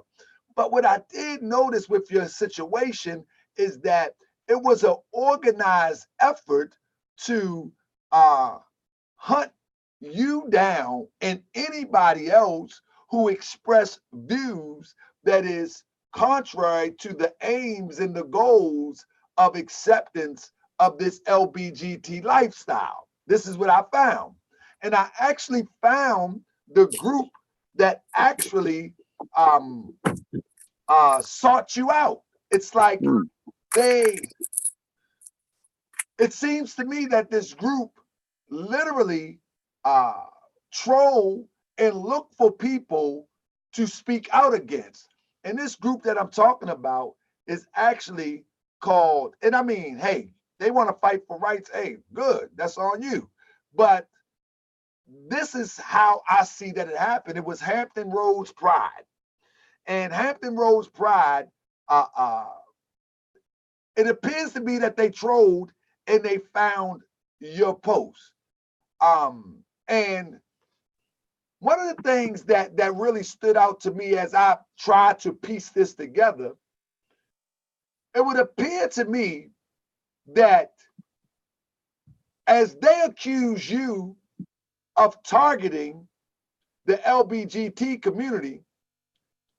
But what I did notice with your situation is that it was an organized effort to hunt you down and anybody else who express views that is contrary to the aims and the goals of acceptance of this LGBTQ lifestyle. This is what I found. And I actually found the group that actually sought you out. It's like it seems to me that this group literally troll and look for people to speak out against. And this group that I'm talking about is actually called, and I mean, hey, they want to fight for rights. Hey, good, that's on you. But this is how I see that it happened. It was Hampton Roads Pride. And Hampton Roads Pride, it appears to be that they trolled and they found your post. And one of the things that really stood out to me as I tried to piece this together, it would appear to me that as they accuse you of targeting the LGBT community,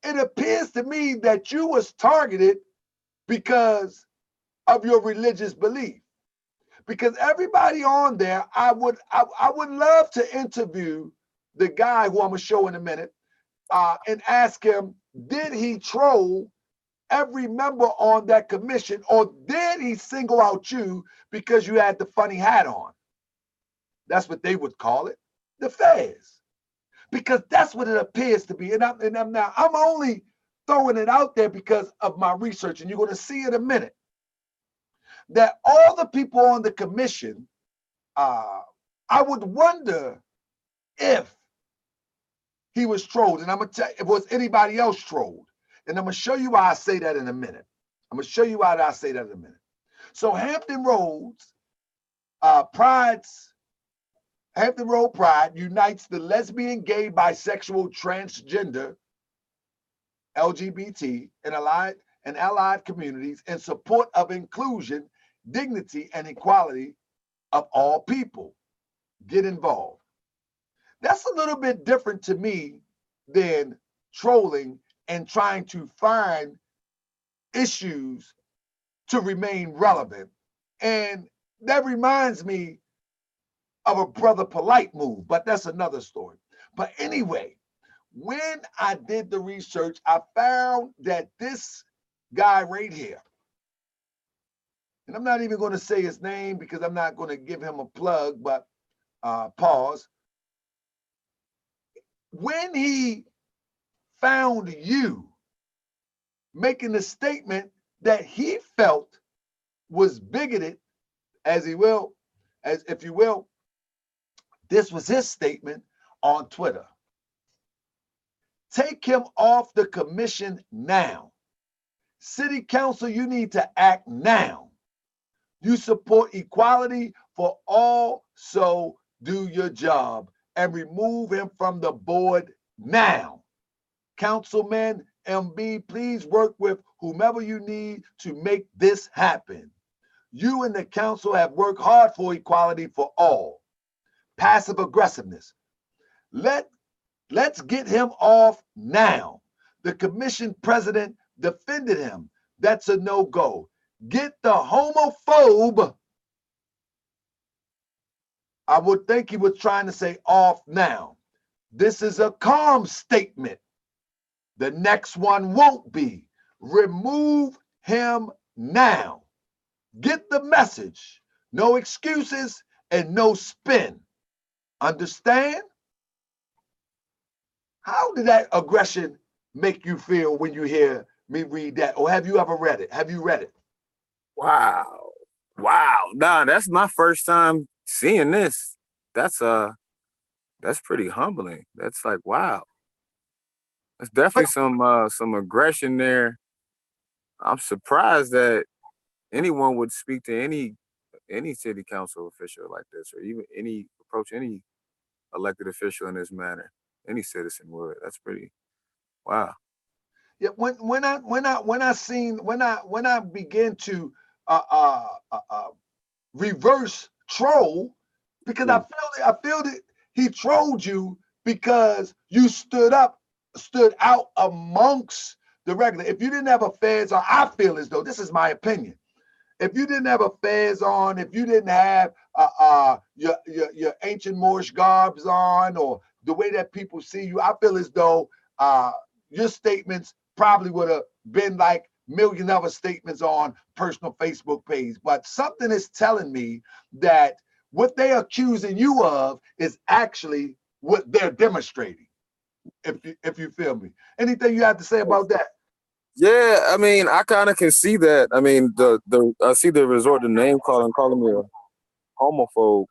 it appears to me that you was targeted because of your religious belief. Because everybody on there, I would love to interview the guy who I'm gonna show in a minute and ask him, did he troll every member on that commission, or did he single out you because you had the funny hat on? That's what they would call it, the fez, because that's what it appears to be. And I'm only throwing it out there because of my research, and you're going to see in a minute that all the people on the commission, I would wonder if he was trolled, and I'm gonna tell you, was anybody else trolled? And I'm gonna show you why I say that in a minute. So Hampton Roads Hampton Road Pride unites the lesbian, gay, bisexual, transgender, LGBT, and allied communities in support of inclusion, dignity, and equality of all people. Get involved. That's a little bit different to me than trolling and trying to find issues to remain relevant. And that reminds me of a Brother Polite move, but that's another story. But anyway, when I did the research, I found that this guy right here, and I'm not even going to say his name because I'm not going to give him a plug, but pause. When he found you making the statement that he felt was bigoted, if you will, this was his statement on Twitter. Take him off the commission now. City Council, you need to act now. You support equality for all, so do your job and remove him from the board now. Councilmen OMB, please work with whomever you need to make this happen. You and the council have worked hard for equality for all. Passive aggressiveness. Let's get him off now. The commission president defended him. That's a no-go. Get the homophobe. I would think he was trying to say off now. This is a calm statement. The next one won't be. Remove him now. Get the message. No excuses and no spin. Understand? How did that aggression make you feel when you hear me read that? Or have you ever read it? Have you read it? Wow. Nah, that's my first time seeing this. That's pretty humbling. That's like, wow. There's definitely some aggression there. I'm surprised that anyone would speak to any city council official like this, or even approach any elected official in this manner. Any citizen would. That's pretty wow. Yeah, when I begin to reverse troll, because I feel that he trolled you because you stood out amongst the regular. If you didn't have a fez on, I feel as though, this is my opinion, if you didn't have a fez on, if you didn't have your ancient Moorish garbs on, or the way that people see you, I feel as though your statements probably would have been like million other statements on personal Facebook page. But something is telling me that what they're accusing you of is actually what they're demonstrating. If you feel me. Anything you have to say about that? Yeah, I mean, I kind of can see that. I mean, I see the resort to name calling me a homophobe,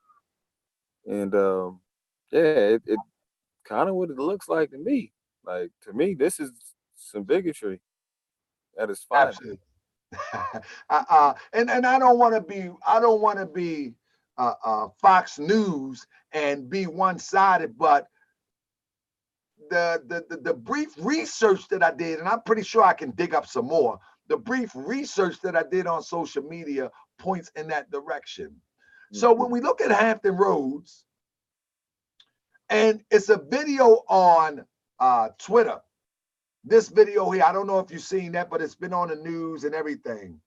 and yeah, it kind of what it looks like to me. Like, to me, this is some bigotry at its finest. Absolutely. And I don't want to be Fox News and be one-sided, but the brief research that I did, and I'm pretty sure I can dig up some more. The brief research that I did on social media points in that direction. So when we look at Hampton Roads, and it's a video on Twitter. This video here, I don't know if you've seen that, but it's been on the news and everything.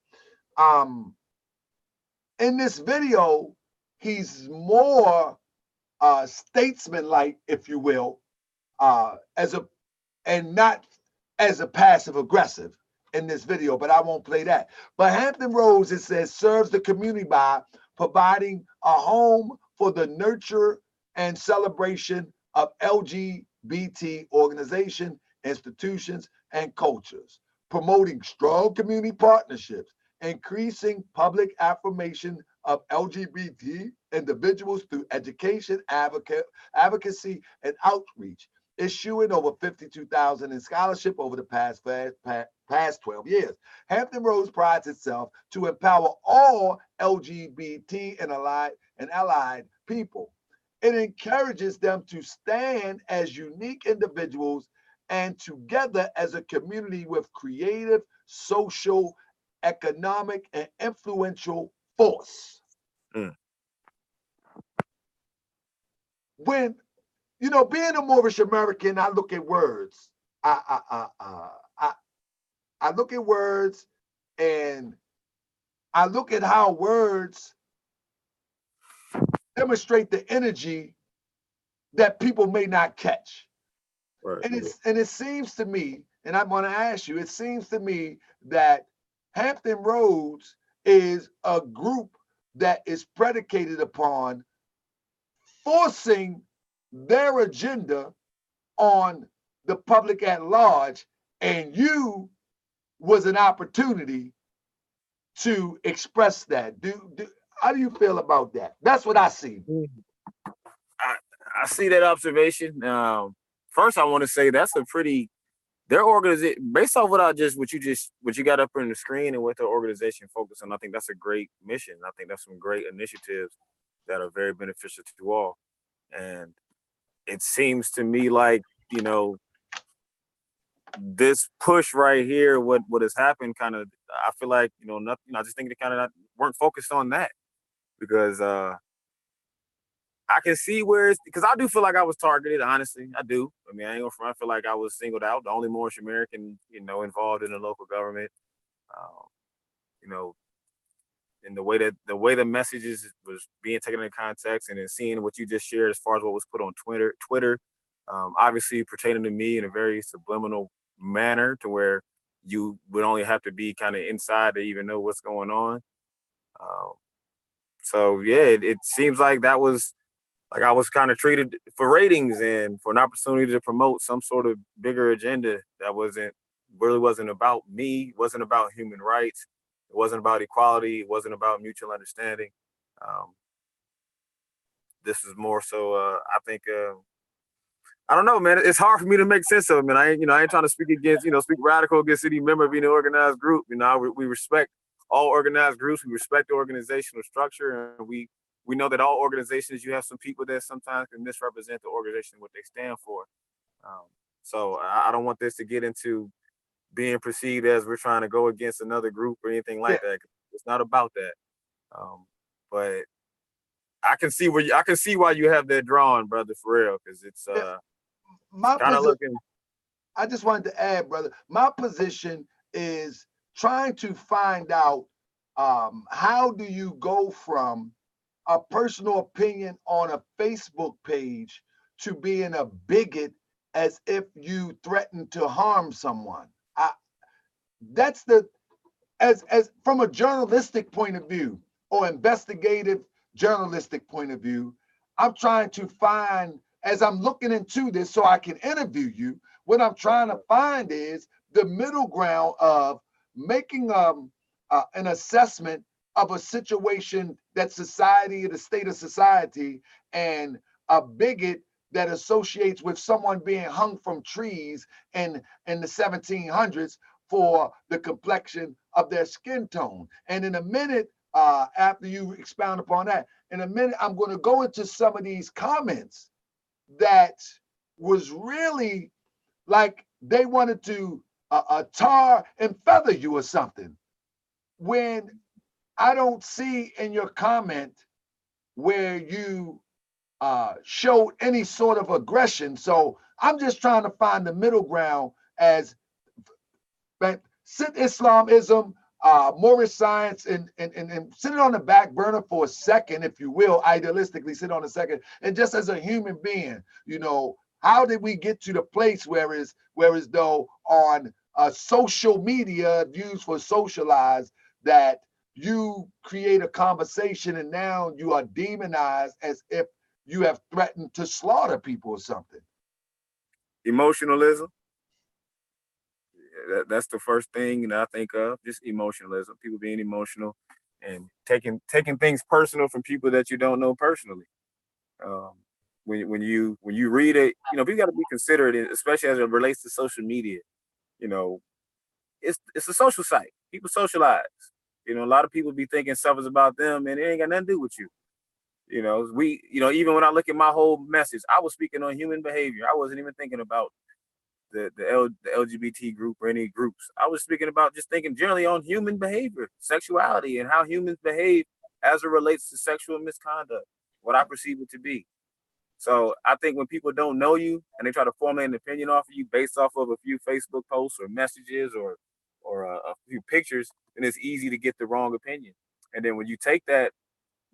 In this video, he's more statesman-like, if you will, and not as a passive aggressive in this video, but I won't play that. But Hampton Roads, it says, serves the community by providing a home for the nurture and celebration of LGBT organization, institutions, and cultures, promoting strong community partnerships, increasing public affirmation of LGBT individuals through education, advocacy, and outreach, issuing over 52,000 in scholarship over the past 12 years. Hampton Roads prides itself to empower all LGBT and allied people. It encourages them to stand as unique individuals and together as a community with creative, social, economic, and influential force. When, being a Moorish American, I look at words. I look at words, and I look at how words demonstrate the energy that people may not catch. Right. And it seems to me, and I want to ask you, it seems to me that Hampton Roads is a group that is predicated upon forcing their agenda on the public at large, and you was an opportunity to express that. How do you feel about that? That's what I see. I see that observation. First, I want to say that's a pretty, their organization, based off what you got up on the screen and what their organization focused on, I think that's a great mission. I think that's some great initiatives that are very beneficial to all. And it seems to me like, this push right here, what has happened, kind of, I feel like, nothing. I just think they kind of weren't focused on that, because I can see where it's, because I do feel like I was targeted. Honestly, I do. I mean, I ain't gonna front. I feel like I was singled out, the only Moorish American, involved in the local government. Um, you know, and the way the messages was being taken into context, and then seeing what you just shared as far as what was put on Twitter, obviously pertaining to me in a very subliminal manner, to where you would only have to be kind of inside to even know what's going on. Um, so yeah, it seems like that was, like, I was kind of treated for ratings and for an opportunity to promote some sort of bigger agenda that wasn't about me, wasn't about human rights, it wasn't about equality, it wasn't about mutual understanding. Um, this is more so, I think, I don't know, man. It's hard for me to make sense of it, man. I ain't trying to speak against, speak radical against any member of any organized group. We respect all organized groups. We respect the organizational structure, and we know that all organizations, you have some people that sometimes can misrepresent the organization, what they stand for. So I don't want this to get into being perceived as we're trying to go against another group or anything like that. It's not about that. But I can see why you have that drawn, brother, for real, because it's kind of looking. I just wanted to add, brother, my position is trying to find out how do you go from a personal opinion on a Facebook page to being a bigot as if you threaten to harm someone. That's as from a journalistic point of view, or investigative journalistic point of view, I'm trying to find, as I'm looking into this so I can interview you, what I'm trying to find is the middle ground of making an assessment of a situation that society, the state of society, and a bigot that associates with someone being hung from trees in the 1700s for the complexion of their skin tone. And in a minute, after you expound upon that, in a minute, I'm going to go into some of these comments that was really like they wanted to tar and feather you or something, when I don't see in your comment where you showed any sort of aggression. So I'm just trying to find the middle ground as sit Islamism, Moorish science, and sit it on the back burner for a second, if you will, idealistically sit on a second. And just as a human being, how did we get to the place whereas though on social media used for socialize, that you create a conversation and now you are demonized as if you have threatened to slaughter people or something? Emotionalism. That's the first thing I think of, just emotionalism, people being emotional and taking things personal from people that you don't know personally. When you read it, we got to be considerate, especially as it relates to social media. It's a social site. People socialize. A lot of people be thinking stuff is about them, and it ain't got nothing to do with you. Even when I look at my whole message, I was speaking on human behavior. I wasn't even thinking about the LGBT group or any groups. I was speaking about just thinking generally on human behavior, sexuality, and how humans behave as it relates to sexual misconduct, what I perceive it to be. So I think when people don't know you and they try to formulate an opinion off of you based off of a few Facebook posts or messages or a few pictures, then it's easy to get the wrong opinion. And then when you take that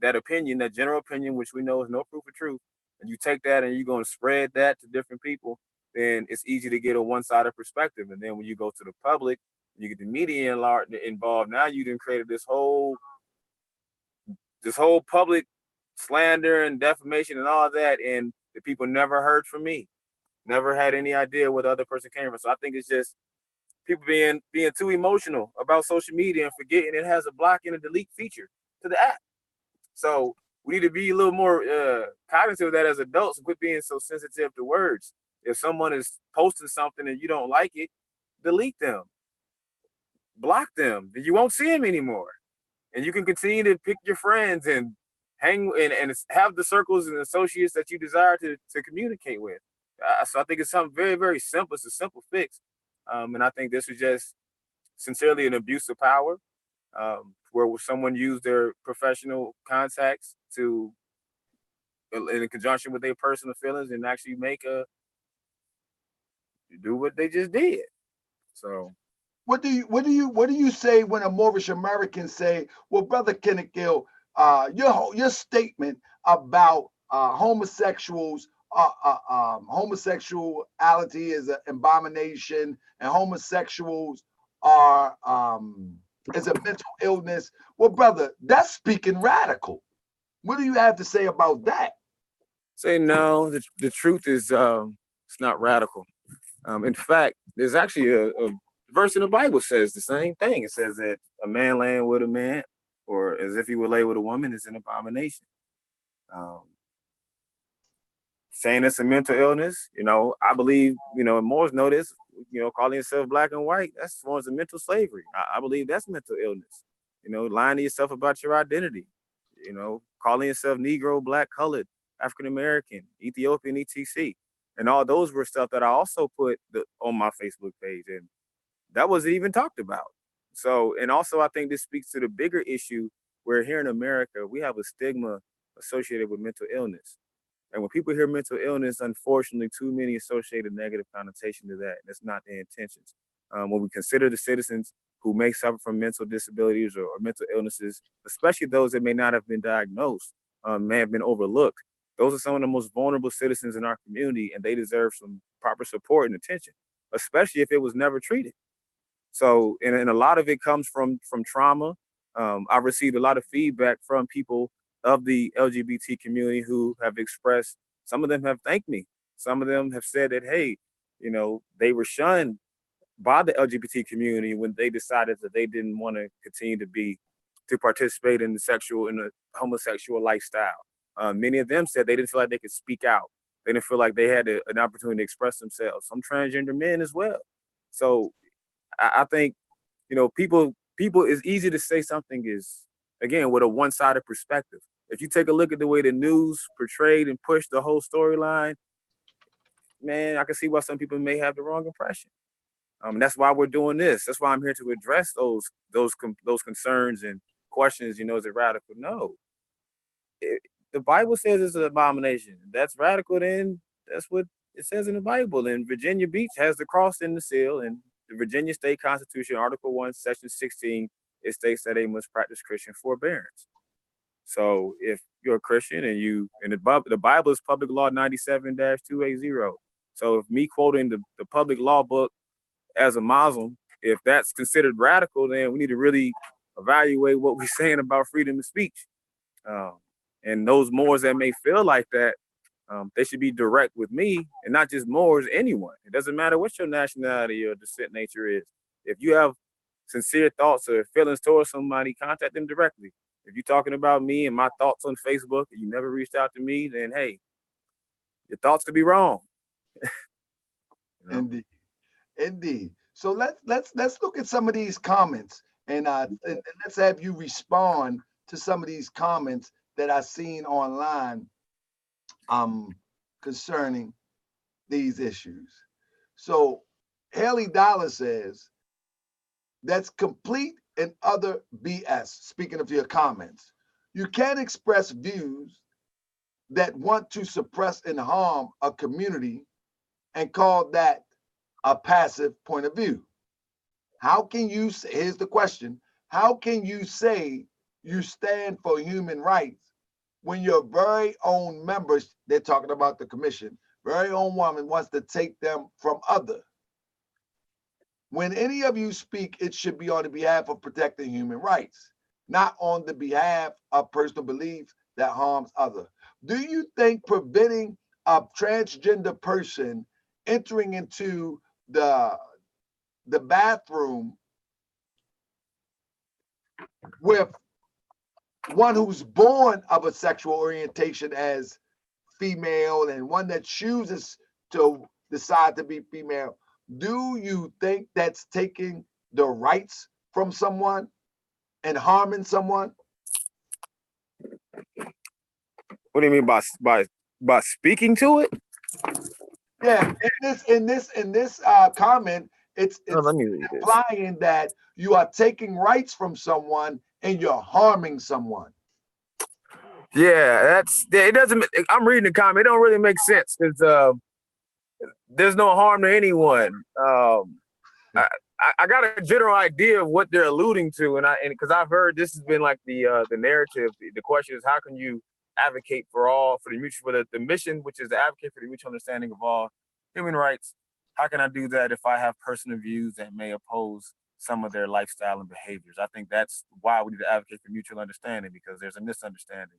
opinion, that general opinion, which we know is no proof of truth, and you take that and you're going to spread that to different people, then it's easy to get a one-sided perspective. And then when you go to the public, you get the media involved. Now you done created this whole public slander and defamation and all that, and the people never heard from me, never had any idea where the other person came from. So I think it's just people being too emotional about social media and forgetting it has a block and a delete feature to the app. So we need to be a little more cognizant of that as adults and quit being so sensitive to words. If someone is posting something and you don't like it, delete them, block them, then you won't see them anymore. And you can continue to pick your friends and hang and have the circles and associates that you desire to communicate with. So I think it's something very, very simple. It's a simple fix. And I think this was just sincerely an abuse of power, where someone used their professional contacts to, in conjunction with their personal feelings, and actually do what they just did. So, what do you say when a Moorish American say, well, Brother Kenick, your statement about homosexuals, homosexuality is an abomination, and homosexuals are is a mental illness. Well, brother, that's speaking radical. What do you have to say about that? Say no. The truth is, it's not radical. In fact, there's actually a verse in the Bible says the same thing. It says that a man laying with a man, or as if he would lay with a woman, is an abomination. Saying it's a mental illness, I believe, and Moors know this, calling yourself black and white, that's forms of mental slavery. I believe that's mental illness. Lying to yourself about your identity, calling yourself Negro, black, colored, African American, Ethiopian, etc. And all those were stuff that I also put on my Facebook page, and that wasn't even talked about. So, and also I think this speaks to the bigger issue where here in America, we have a stigma associated with mental illness. And when people hear mental illness, unfortunately, too many associate a negative connotation to that. That's not their intentions. When we consider the citizens who may suffer from mental disabilities or mental illnesses, especially those that may not have been diagnosed, may have been overlooked, those are some of the most vulnerable citizens in our community, and they deserve some proper support and attention, especially if it was never treated. So, and a lot of it comes from trauma. I've received a lot of feedback from people of the LGBT community who have expressed, some of them have thanked me. Some of them have said that, hey, they were shunned by the LGBT community when they decided that they didn't want to continue to participate in the homosexual lifestyle. Many of them said they didn't feel like they could speak out. They didn't feel like they had an opportunity to express themselves. Some transgender men as well. So I think, people, it's easy to say something is, again, with a one-sided perspective. If you take a look at the way the news portrayed and pushed the whole storyline, man, I can see why some people may have the wrong impression. That's why we're doing this. That's why I'm here to address those concerns and questions. Is it radical? No. The Bible says it's an abomination. That's radical. Then that's what it says in the Bible. And Virginia Beach has the cross in the seal, and the Virginia State Constitution, Article 1, Section 16, it states that they must practice Christian forbearance. So if you're a Christian and the Bible is Public Law 97-280. So if me quoting the public law book as a Muslim, if that's considered radical, then we need to really evaluate what we're saying about freedom of speech. And those Moors that may feel like that, they should be direct with me, and not just Moors, anyone. It doesn't matter what your nationality or descent nature is. If you have sincere thoughts or feelings towards somebody, contact them directly. If you're talking about me and my thoughts on Facebook and you never reached out to me, then hey, your thoughts could be wrong. Indeed. So let's look at some of these comments, and let's have you respond to some of these comments that I've seen online concerning these issues. So Haley Dollar says, that's complete and utter BS. Speaking of your comments, you can't express views that want to suppress and harm a community and call that a passive point of view. How can you say, here's the question, how can you say you stand for human rights when your very own members, they're talking about the commission, very own woman wants to take them from other? When any of you speak, it should be on the behalf of protecting human rights, not on the behalf of personal beliefs that harms others. Do you think preventing a transgender person entering into the bathroom with one who's born of a sexual orientation as female and one that chooses to decide to be female, do you think that's taking the rights from someone and harming someone? What do you mean by speaking to it? Yeah, in this comment, It's let me read this. implying that you are taking rights from someone and you're harming someone. Yeah, it doesn't. I'm reading the comment. It don't really make sense because there's no harm to anyone. I got a general idea of what they're alluding to, and because I've heard this has been like the narrative. The question is, how can you advocate for the mutual, the mission, which is to advocate for the mutual understanding of all human rights? How can I do that if I have personal views that may oppose some of their lifestyle and behaviors? I think that's why we need to advocate for mutual understanding, because there's a misunderstanding.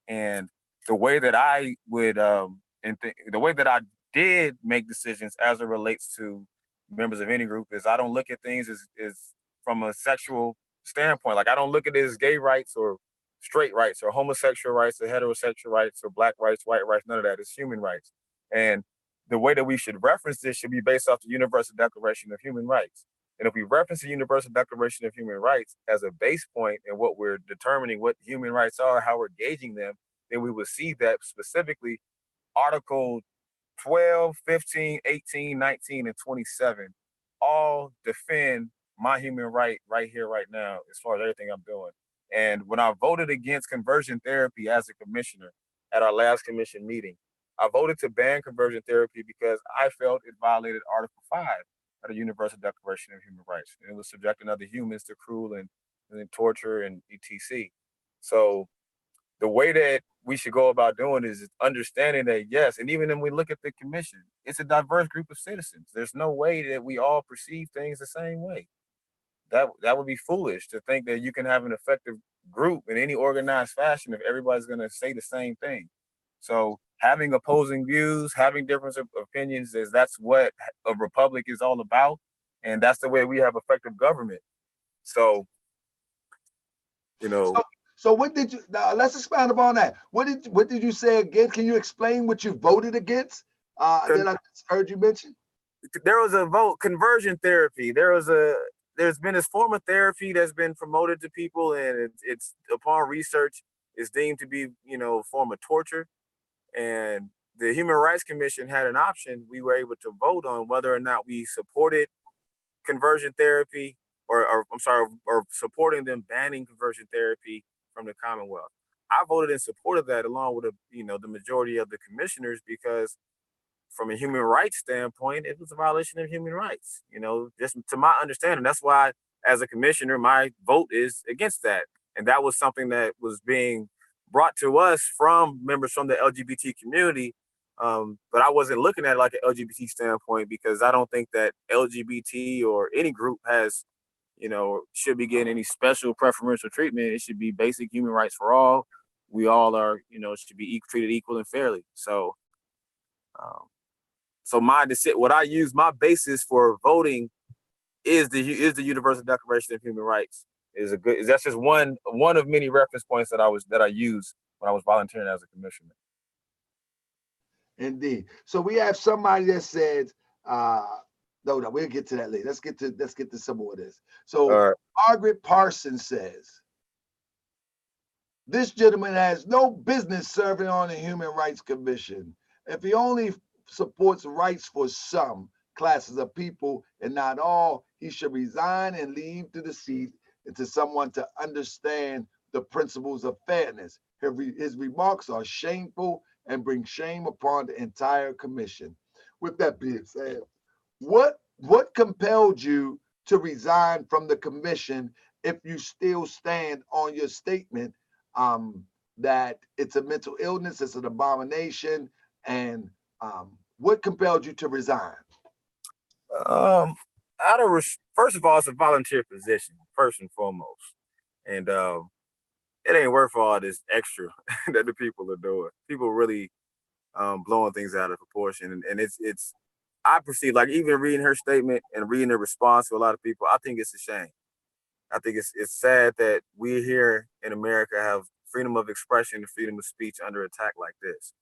And the way that I would, the way that I did make decisions as it relates to members of any group is I don't look at things as from a sexual standpoint. Like I don't look at it as gay rights or straight rights or homosexual rights or heterosexual rights or black rights, white rights, none of that. It's human rights. And the way that we should reference this should be based off the Universal Declaration of Human Rights. And if we reference the Universal Declaration of Human Rights as a base point in what we're determining what human rights are, how we're gauging them, then we will see that specifically Article 12, 15, 18, 19, and 27 all defend my human right here, right now, as far as everything I'm doing. And when I voted against conversion therapy as a commissioner at our last commission meeting, I voted to ban conversion therapy because I felt it violated Article 5 of the Universal Declaration of Human Rights. And it was subjecting other humans to cruel and torture and etc. So the way that we should go about doing is understanding that, yes, and even when we look at the commission, it's a diverse group of citizens. There's no way that we all perceive things the same way. That would be foolish to think that you can have an effective group in any organized fashion if everybody's going to say the same thing. So having opposing views, having different opinions, that's what a republic is all about. And that's the way we have effective government. So, you know. So what did you, now let's expand upon that. What did you say again? Can you explain what you voted against? That I heard you mention? There was a vote, conversion therapy. There's been this form of therapy that's been promoted to people, and it's upon research is deemed to be, a form of torture. And the Human Rights Commission had an option. We were able to vote on whether or not we supported conversion therapy or supporting them banning conversion therapy from the Commonwealth. I voted in support of that along with the majority of the commissioners, because from a human rights standpoint, it was a violation of human rights, just to my understanding. That's why, as a commissioner, my vote is against that. And that was something that was being brought to us from members from the LGBT community. But I wasn't looking at it like an LGBT standpoint, because I don't think that LGBT or any group has, should be getting any special preferential treatment. It should be basic human rights for all. We all are, should be treated equal and fairly. So, what I use my basis for voting is the Universal Declaration of Human Rights. That's just one of many reference points that I used when I was volunteering as a commissioner. Indeed. So we have somebody that said, no, we'll get to that later. Let's get to some more of this. So Margaret Parsons says, this gentleman has no business serving on the Human Rights Commission. If he only supports rights for some classes of people and not all, he should resign and leave to the seat and to someone to understand the principles of fairness. His remarks are shameful and bring shame upon the entire commission. With that being said, what compelled you to resign from the commission if you still stand on your statement that it's a mental illness, it's an abomination, and what compelled you to resign? First of all, it's a volunteer position, first and foremost, and it ain't worth all this extra that the people are doing. People really blowing things out of proportion, and it's. I perceive, like, even reading her statement and reading the response to a lot of people, I think it's a shame. I think it's sad that we here in America have freedom of expression and freedom of speech under attack like this.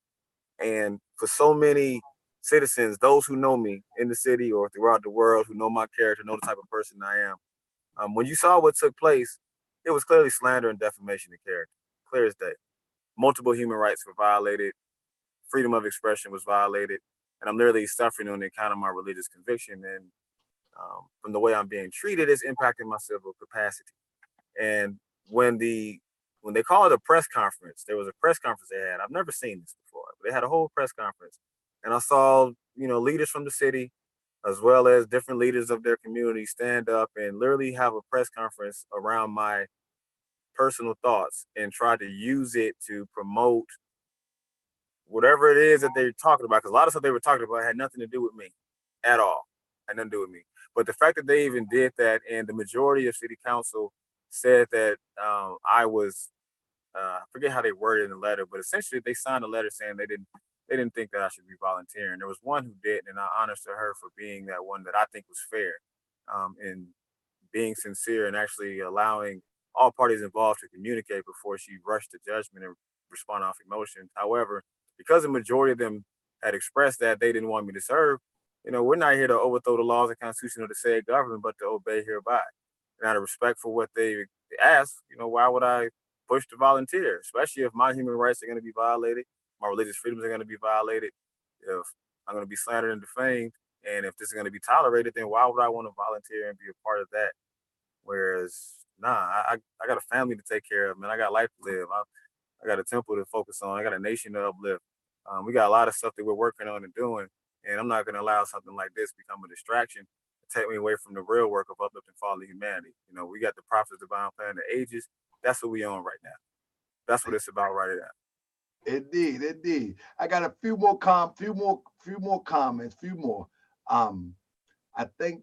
And for so many citizens, those who know me in the city or throughout the world, who know my character, know the type of person I am, when you saw what took place, it was clearly slander and defamation of character, clear as day. Multiple human rights were violated, freedom of expression was violated, and I'm literally suffering on the account of my religious conviction. And from the way I'm being treated, it's impacting my civil capacity. And when they called a press conference, there was a press conference they had. I've never seen this before, but they had a whole press conference, and I saw, leaders from the city, as well as different leaders of their community, stand up and literally have a press conference around my personal thoughts and try to use it to promote whatever it is that they're talking about. Because a lot of stuff they were talking about had nothing to do with me at all. Had nothing to do with me. But the fact that they even did that, and the majority of city council said that I was, I forget how they worded in the letter, but essentially they signed a letter saying they didn't think that I should be volunteering. There was one who did, and I honor to her for being that one that I think was fair, and being sincere and actually allowing all parties involved to communicate before she rushed to judgment and respond off emotion. However, because the majority of them had expressed that they didn't want me to serve, we're not here to overthrow the laws and constitution of the said government, but to obey hereby. And out of respect for what they asked, why would I push to volunteer, especially if my human rights are going to be violated, my religious freedoms are going to be violated, if I'm going to be slandered and defamed, and if this is going to be tolerated, then why would I want to volunteer and be a part of that? Whereas, I got a family to take care of, man. I got life to live. I got a temple to focus on. I got a nation to uplift. We got a lot of stuff that we're working on and doing, and I'm not going to allow something like this become a distraction to take me away from the real work of uplifting fallen humanity. We got the prophets, divine plan of the ages. That's what we on right now. That's what it's about right now. Indeed. I got a few more comments. I think,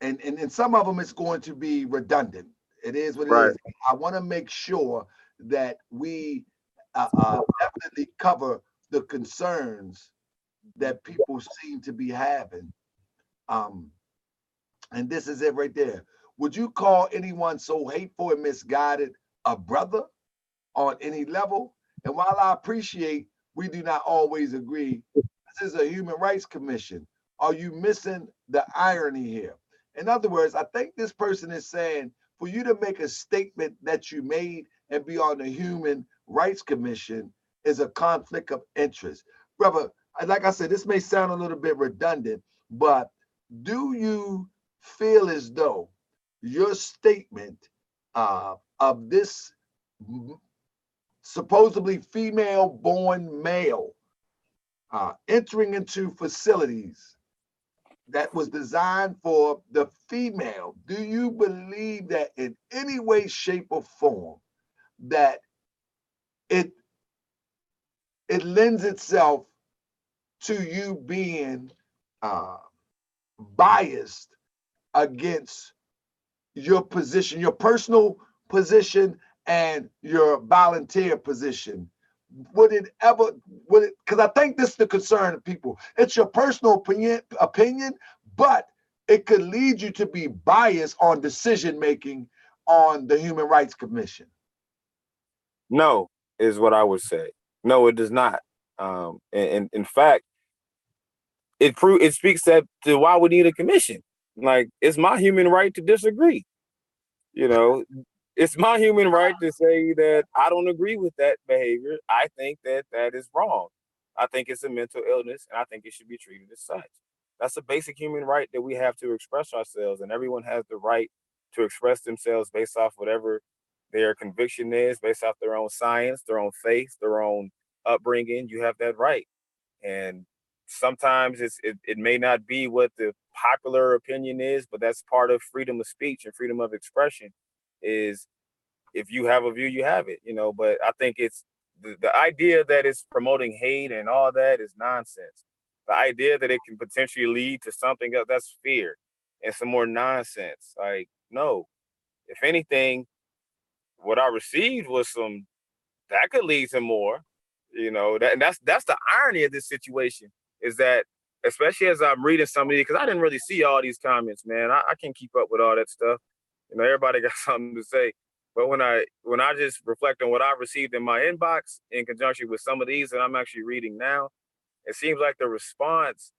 and some of them is going to be redundant. It is what it is. I want to make sure that we definitely cover the concerns that people seem to be having. And this is it right there. Would you call anyone so hateful and misguided a brother on any level? And while I appreciate we do not always agree, this is a human rights commission. Are you missing the irony here? In other words, I think this person is saying for you to make a statement that you made and be on the Human Rights Commission is a conflict of interest. Brother, like I said, this may sound a little bit redundant, but do you feel as though your statement of this supposedly female-born male entering into facilities that was designed for the female, do you believe that in any way, shape, or form that it lends itself to you being biased against your position, your personal position and your volunteer position? Would it, because I think this is the concern of people. It's your personal opinion, but it could lead you to be biased on decision-making on the Human Rights Commission. No, is what I would say. No, it does not. And in fact, it speaks to why we need a commission. Like, it's my human right to disagree. It's my human right to say that I don't agree with that behavior. I think that is wrong. I think it's a mental illness, and I think it should be treated as such. That's a basic human right that we have to express ourselves, and everyone has the right to express themselves based off whatever their conviction is, based off their own science, their own faith, their own upbringing. You have that right. And sometimes it may not be what the popular opinion is, but that's part of freedom of speech and freedom of expression. Is if you have a view, you have it, but I think it's the idea that it's promoting hate and all that is nonsense. The idea that it can potentially lead to something else, that's fear and some more nonsense. Like, no, if anything, what I received was that could lead to more, that's the irony of this situation, is that, especially as I'm reading some of these, because I didn't really see all these comments, man. I can't keep up with all that stuff. Everybody got something to say. But when I just reflect on what I received in my inbox in conjunction with some of these that I'm actually reading now, it seems like the response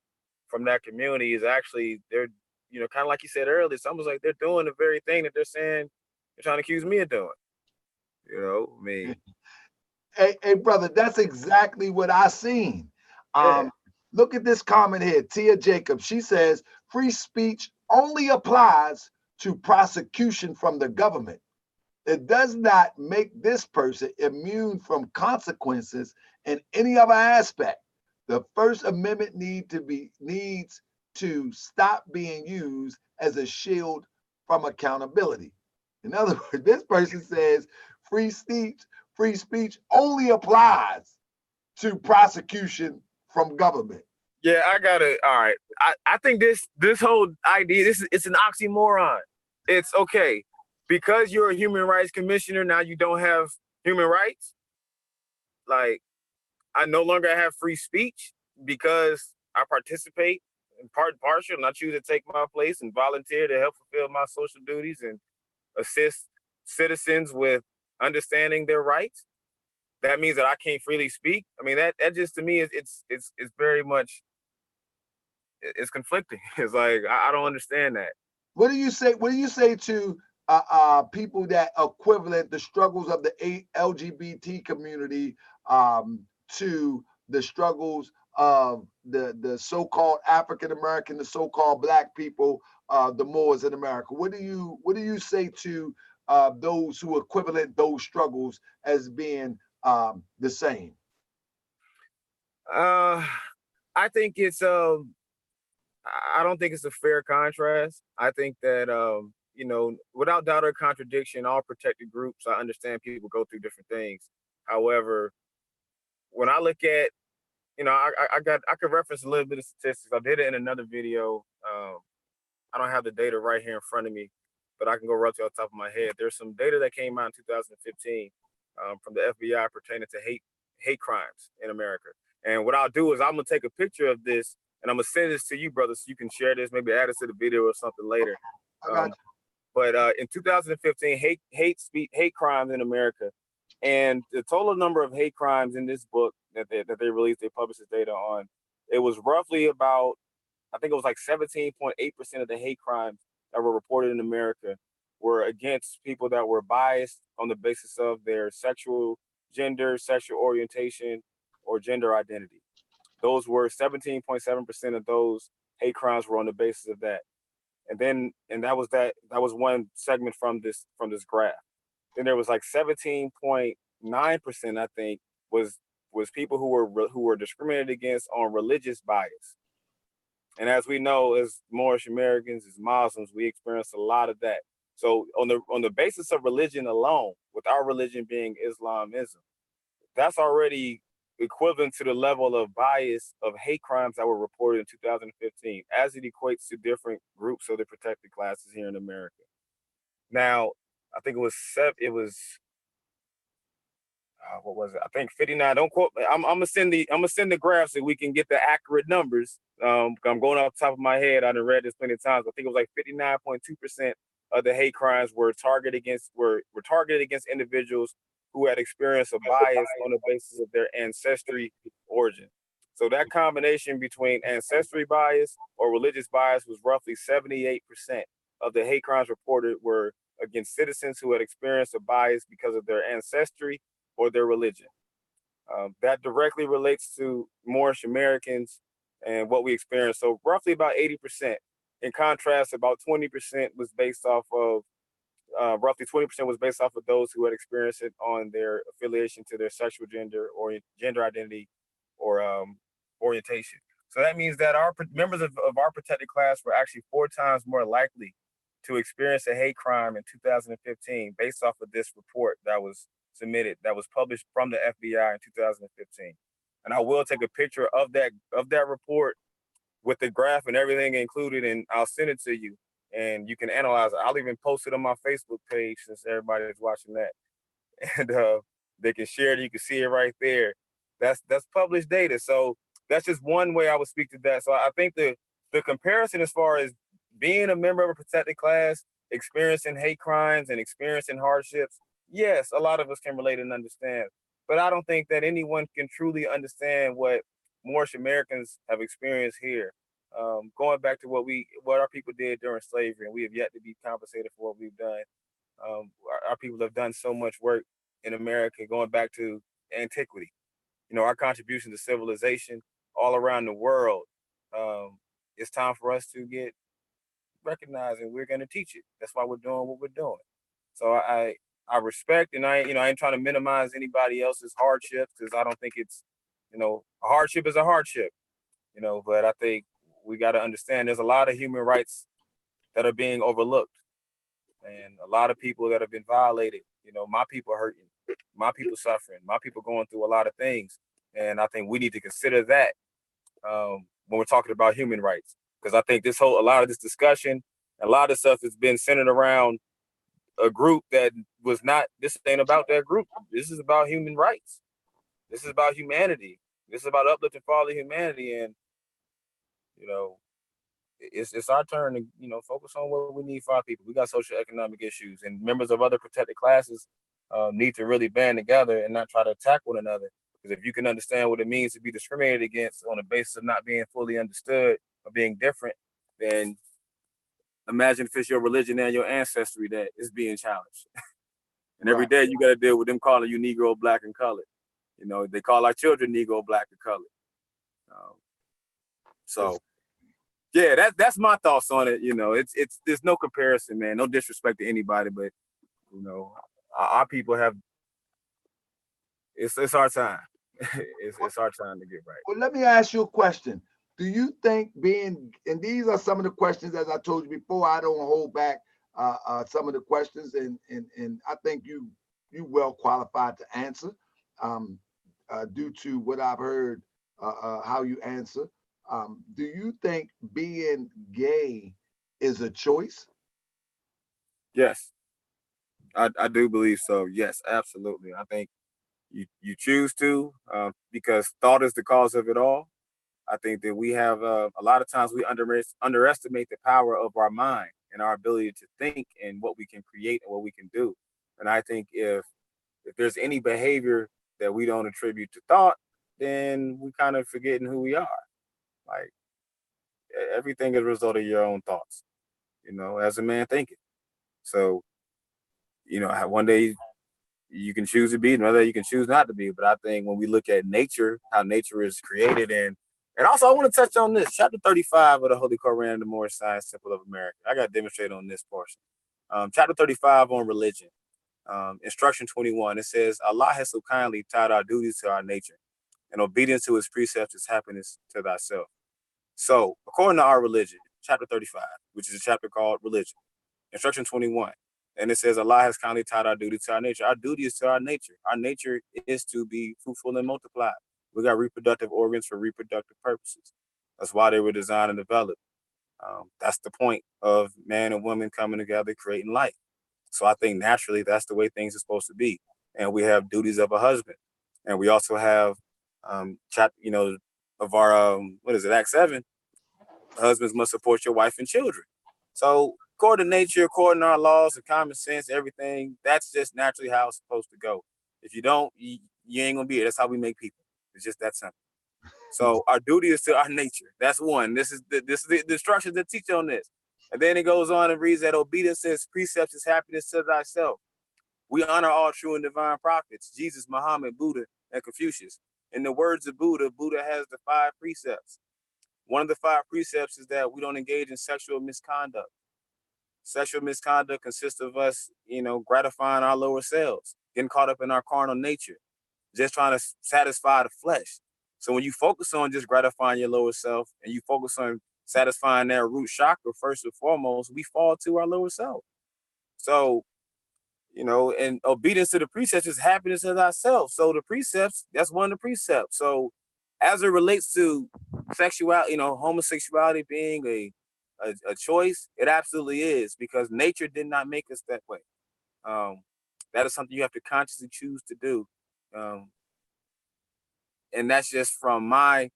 from that community is actually, they're, kind of like you said earlier, it's almost like they're doing the very thing that they're saying they're trying to accuse me of doing. Hey, brother, that's exactly what I seen. Look at this comment here. Tia Jacobs, she says, free speech only applies to prosecution from the government. It does not make this person immune from consequences in any other aspect. The First Amendment needs to stop being used as a shield from accountability. In other words, this person says free speech only applies to prosecution from government. Yeah, I gotta. All right, I think this whole idea, it's an oxymoron. It's okay because you're a human rights commissioner. Now you don't have human rights. Like, I no longer have free speech because I participate in partial, and I choose to take my place and volunteer to help fulfill my social duties and assist citizens with understanding their rights. That means that I can't freely speak. I mean, that just to me is it's very much, it's conflicting. It's like I don't understand that. What do you say? What do you say to people that equivalent the struggles of the LGBT community to the struggles of the so-called African American, the so-called Black people, the Moors in America? What do you say to those who equivalent those struggles as being the same? I think it's I don't think it's a fair contrast. I think that without doubt or contradiction, all protected groups, I understand people go through different things. However, when I look at, I could reference a little bit of statistics. I did it in another video. I don't have the data right here in front of me, but I can go right to the top of my head. There's some data that came out in 2015 from the FBI pertaining to hate crimes in America. And what I'll do is I'm gonna take a picture of this and I'm gonna send this to you, brother, so you can share this, maybe add it to the video or something later. But in 2015, hate crimes in America, and the total number of hate crimes in this book that they released, they published this data on, it was roughly about, I think it was like 17.8% of the hate crimes that were reported in America were against people that were biased on the basis of their sexual gender, sexual orientation, or gender identity. Those were 17.7% of those hate crimes were on the basis of that. And that was one segment from this graph. Then there was like 17.9%, I think, was people who were discriminated against on religious bias. And as we know, as Moorish Americans, as Muslims, we experience a lot of that. So on the basis of religion alone, with our religion being Islamism, that's already equivalent to the level of bias of hate crimes that were reported in 2015, as it equates to different groups of the protected classes here in America. Now, I think what was it? I think 59. Don't quote me. I'm gonna send the graph so we can get the accurate numbers. I'm going off the top of my head. I done read this plenty of times. I think it was like 59.2% of the hate crimes were targeted against individuals who had experienced a bias on the basis of their ancestry origin. So that combination between ancestry bias or religious bias was roughly 78% of the hate crimes reported were against citizens who had experienced a bias because of their ancestry or their religion. That directly relates to Moorish Americans and what we experience. So roughly about 80%. In contrast, about 20% was based off of roughly 20% was based off of those who had experienced it on their affiliation to their sexual gender or gender identity or orientation. So that means that our members of our protected class were actually 4 times more likely to experience a hate crime in 2015 based off of this report that was submitted, that was published from the FBI in 2015. And I will take a picture of that report with the graph and everything included, and I'll send it to you. And you can analyze it. I'll even post it on my Facebook page since everybody is watching that. And they can share it. You can see it right there. That's published data. So that's just one way I would speak to that. So I think the comparison as far as being a member of a protected class, experiencing hate crimes and experiencing hardships, yes, a lot of us can relate and understand. But I don't think that anyone can truly understand what Moorish Americans have experienced here. Going back to what our people did during slavery, and we have yet to be compensated for what we've done. Our people have done so much work in America going back to antiquity. Our contribution to civilization all around the world. It's time for us to get recognized, and we're going to teach it. That's why we're doing what we're doing. So I respect, and I ain't trying to minimize anybody else's hardships, because I don't think it's, a hardship is a hardship, but I think we got to understand there's a lot of human rights that are being overlooked, and a lot of people that have been violated. My people hurting, my people suffering, my people going through a lot of things. And I think we need to consider that when we're talking about human rights, because I think a lot of this discussion, a lot of stuff has been centered around a group that was not. This ain't about that group. This is about human rights. This is about humanity. This is about uplifting for all of humanity. And it's our turn to focus on what we need for our people. We got social economic issues, and members of other protected classes need to really band together and not try to attack one another. Because if you can understand what it means to be discriminated against on the basis of not being fully understood or being different, then imagine if it's your religion and your ancestry that is being challenged. And every day you got to deal with them calling you Negro, Black, and colored. They call our children Negro, Black, and colored. So yeah, that's my thoughts on it. It's there's no comparison, man. No disrespect to anybody, but our people have. It's our time. it's our time to get right. Well, let me ask you a question. Do you think and these are some of the questions, as I told you before, I don't hold back some of the questions, and I think you well qualified to answer due to what I've heard, how you answer. Do you think being gay is a choice? Yes, I do believe so. Yes, absolutely. I think you choose to, because thought is the cause of it all. I think that we have a lot of times we underestimate the power of our mind and our ability to think and what we can create and what we can do. And I think if there's any behavior that we don't attribute to thought, then we kind of forgetting who we are. Like everything is a result of your own thoughts, as a man thinking. So, one day you can choose to be, another day you can choose not to be. But I think when we look at nature, how nature is created, and also I want to touch on this, chapter 35 of the Holy Koran, the Moorish Science Temple of America. I got to demonstrate on this portion. Chapter 35 on religion, instruction 21. It says, Allah has so kindly tied our duties to our nature, and obedience to his precepts is happiness to thyself. So, according to our religion, chapter 35, which is a chapter called religion, instruction 21. And it says, Allah has kindly tied our duty to our nature. Our duty is to our nature. Our nature is to be fruitful and multiply. We got reproductive organs for reproductive purposes. That's why they were designed and developed. That's the point of man and woman coming together, creating life. So I think naturally that's the way things are supposed to be. And we have duties of a husband. And we also have, of our, Act 7, husbands must support your wife and children. So according to nature, according to our laws and common sense, everything, that's just naturally how it's supposed to go. If you don't, you ain't gonna be here. That's how we make people. It's just that simple. So our duty is to our nature. That's one. This is the instructions that teach on this. And then it goes on and reads that obedience to his precepts is happiness to thyself. We honor all true and divine prophets, Jesus, Muhammad, Buddha, and Confucius. In the words of Buddha, Buddha has the 5 precepts. One of the 5 precepts is that we don't engage in sexual misconduct. Sexual misconduct consists of us, gratifying our lower selves, getting caught up in our carnal nature, just trying to satisfy the flesh. So when you focus on just gratifying your lower self and you focus on satisfying that root chakra first and foremost, we fall to our lower self. So, and obedience to the precepts is happiness to thyself. So the precepts, that's one of the precepts. So as it relates to sexuality, homosexuality being a choice, it absolutely is, because nature did not make us that way. That is something you have to consciously choose to do. And that's just from my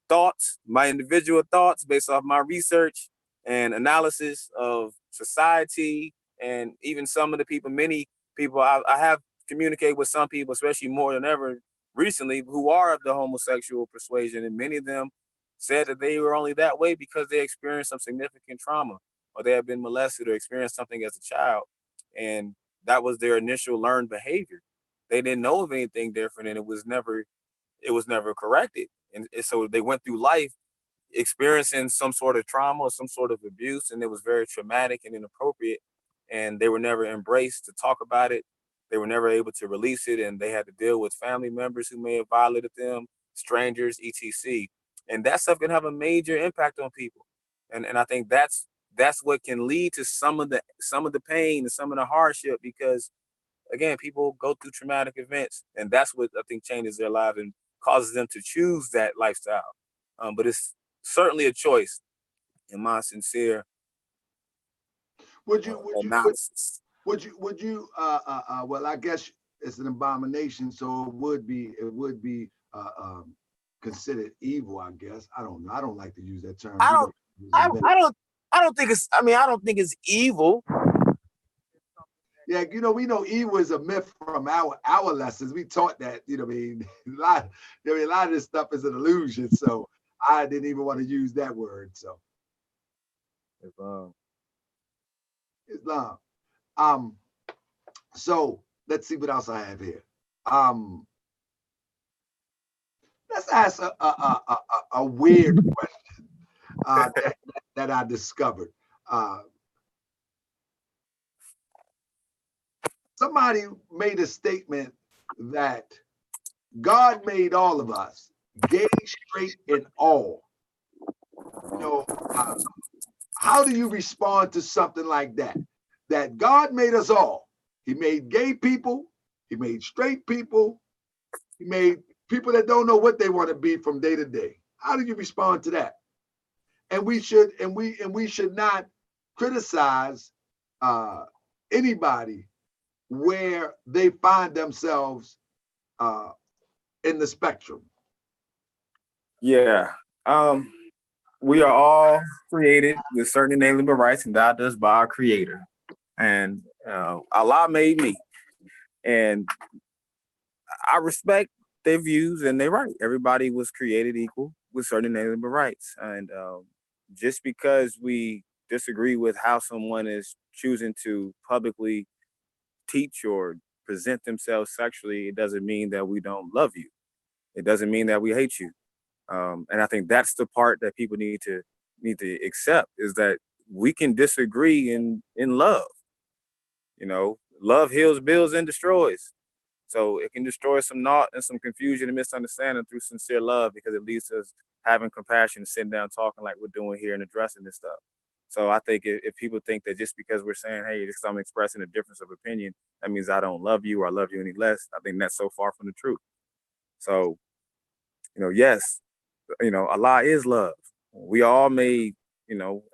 thoughts, my individual thoughts based off my research and analysis of society, and even some of the people, many people, I have communicated with some people, especially more than ever recently, who are of the homosexual persuasion, and many of them said that they were only that way because they experienced some significant trauma, or they had been molested or experienced something as a child, and that was their initial learned behavior. They didn't know of anything different, and it was never corrected. And so they went through life experiencing some sort of trauma or some sort of abuse, and it was very traumatic and inappropriate, and they were never embraced to talk about it. They were never able to release it, and they had to deal with family members who may have violated them, strangers, etc. And that stuff can have a major impact on people. And I think that's what can lead to some of the pain and some of the hardship, because again, people go through traumatic events, and that's what I think changes their lives and causes them to choose that lifestyle. But it's certainly a choice, in my sincere analysis. Would you well, I guess it's an abomination, so it would be considered evil, I guess. I don't know. I don't like to use that term. I don't think it's evil. Yeah, we know evil is a myth from our lessons. We taught that, a lot of this stuff is an illusion. So I didn't even want to use that word. So Islam. So let's see what else I have here. Let's ask a weird question that I discovered. Somebody made a statement that God made all of us, gay, straight, and all. How do you respond to something like that? That God made us all. He made gay people. He made straight people. He made people that don't know what they want to be from day to day. How do you respond to that? And we should not criticize anybody where they find themselves in the spectrum. Yeah. We are all created with certain inalienable rights and endowed us by our creator. And Allah made me. And I respect their views and their right. Everybody was created equal with certain inalienable rights. And just because we disagree with how someone is choosing to publicly teach or present themselves sexually, it doesn't mean that we don't love you. It doesn't mean that we hate you. And I think that's the part that people need to accept, is that we can disagree in love. Love heals, builds, and destroys. So it can destroy some naught and some confusion and misunderstanding through sincere love, because it leads to us having compassion, sitting down, talking like we're doing here and addressing this stuff. So I think if people think that just because we're saying, hey, just I'm expressing a difference of opinion, that means I don't love you or I love you any less, I think that's so far from the truth. So, yes, Allah is love. We all made,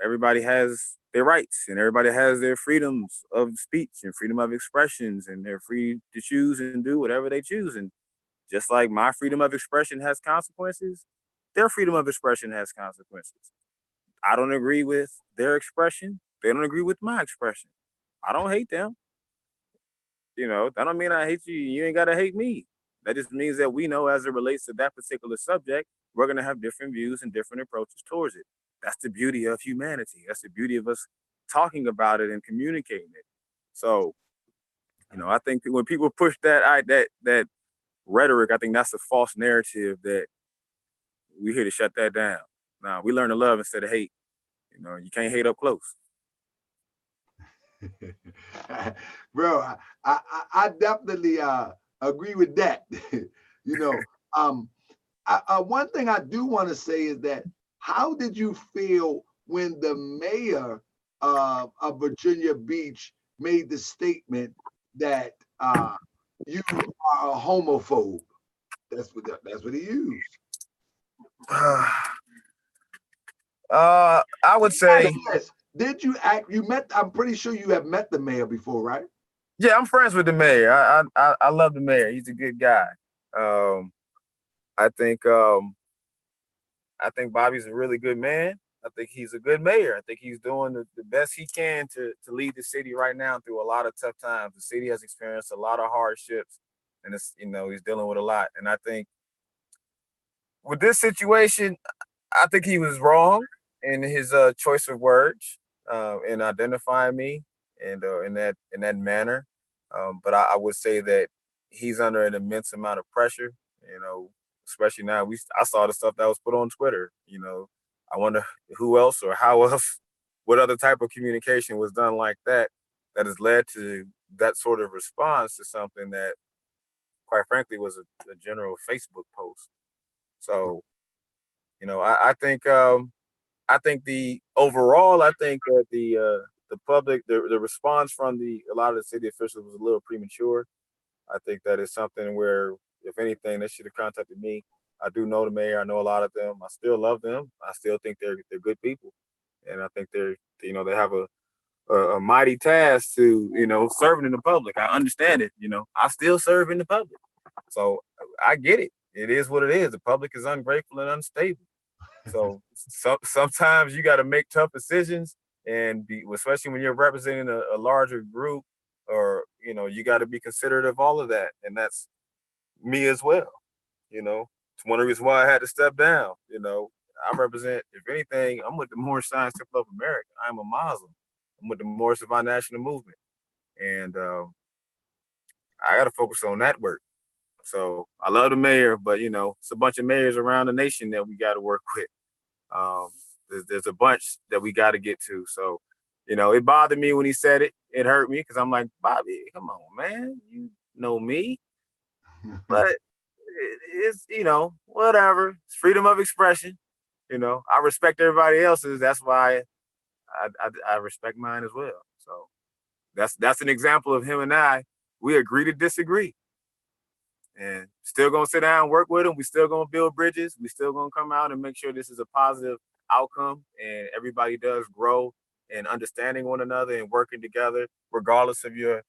everybody has their rights and everybody has their freedoms of speech and freedom of expressions, and they're free to choose and do whatever they choose. And just like my freedom of expression has consequences, their freedom of expression has consequences. I don't agree with their expression. They don't agree with my expression. I don't hate them. That don't mean I hate you. You ain't got to hate me. That just means that we know, as it relates to that particular subject, we're going to have different views and different approaches towards it. That's the beauty of humanity. That's the beauty of us talking about it and communicating it. So, I think when people push that rhetoric, I think that's a false narrative that we're here to shut that down. Now, we learn to love instead of hate. You can't hate up close. Bro, I definitely agree with that. One thing I do want to say is that, how did you feel when the mayor of Virginia Beach made the statement that you are a homophobe? That's what he used. I would say. Did you met? I'm pretty sure you have met the mayor before, right? Yeah, I'm friends with the mayor. I love the mayor. He's a good guy. I think Bobby's a really good man. I think he's a good mayor. I think he's doing the best he can to lead the city right now through a lot of tough times. The city has experienced a lot of hardships, and he's dealing with a lot. And I think with this situation, I think he was wrong in his choice of words in identifying me and in that manner. But I would say that he's under an immense amount of pressure, especially now, I saw the stuff that was put on Twitter. I wonder who else or how else, what other type of communication was done like that has led to that sort of response to something that, quite frankly, was a general Facebook post. So, I think the overall, I think that the public, the response from a lot of the city officials was a little premature. I think that is something where, if anything, they should have contacted me. I do know the mayor. I know a lot of them. I still love them. I still think they're good people, and I think they have a mighty task to serving in the public. I understand it. I still serve in the public, so I get it. It is what it is. The public is ungrateful and unstable. So sometimes you got to make tough decisions, and especially when you're representing a larger group, or you got to be considerate of all of that, and that's me as well. It's one of the reasons why I had to step down. I represent, if anything, I'm with the Moorish Science Temple of America. I'm a Muslim. I'm with the Moorish Divine National Movement, and I got to focus on that work. So I love the mayor, but it's a bunch of mayors around the nation that we got to work with. There's a bunch that we got to get to. So, it bothered me when he said it. It hurt me because I'm like, Bobby, come on, man, you know me. But it's whatever. It's freedom of expression. I respect everybody else's. That's why I respect mine as well. So that's an example of him and I. We agree to disagree. And still gonna sit down and work with them. We still gonna build bridges. We still gonna come out and make sure this is a positive outcome, and everybody does grow in understanding one another and working together, regardless of your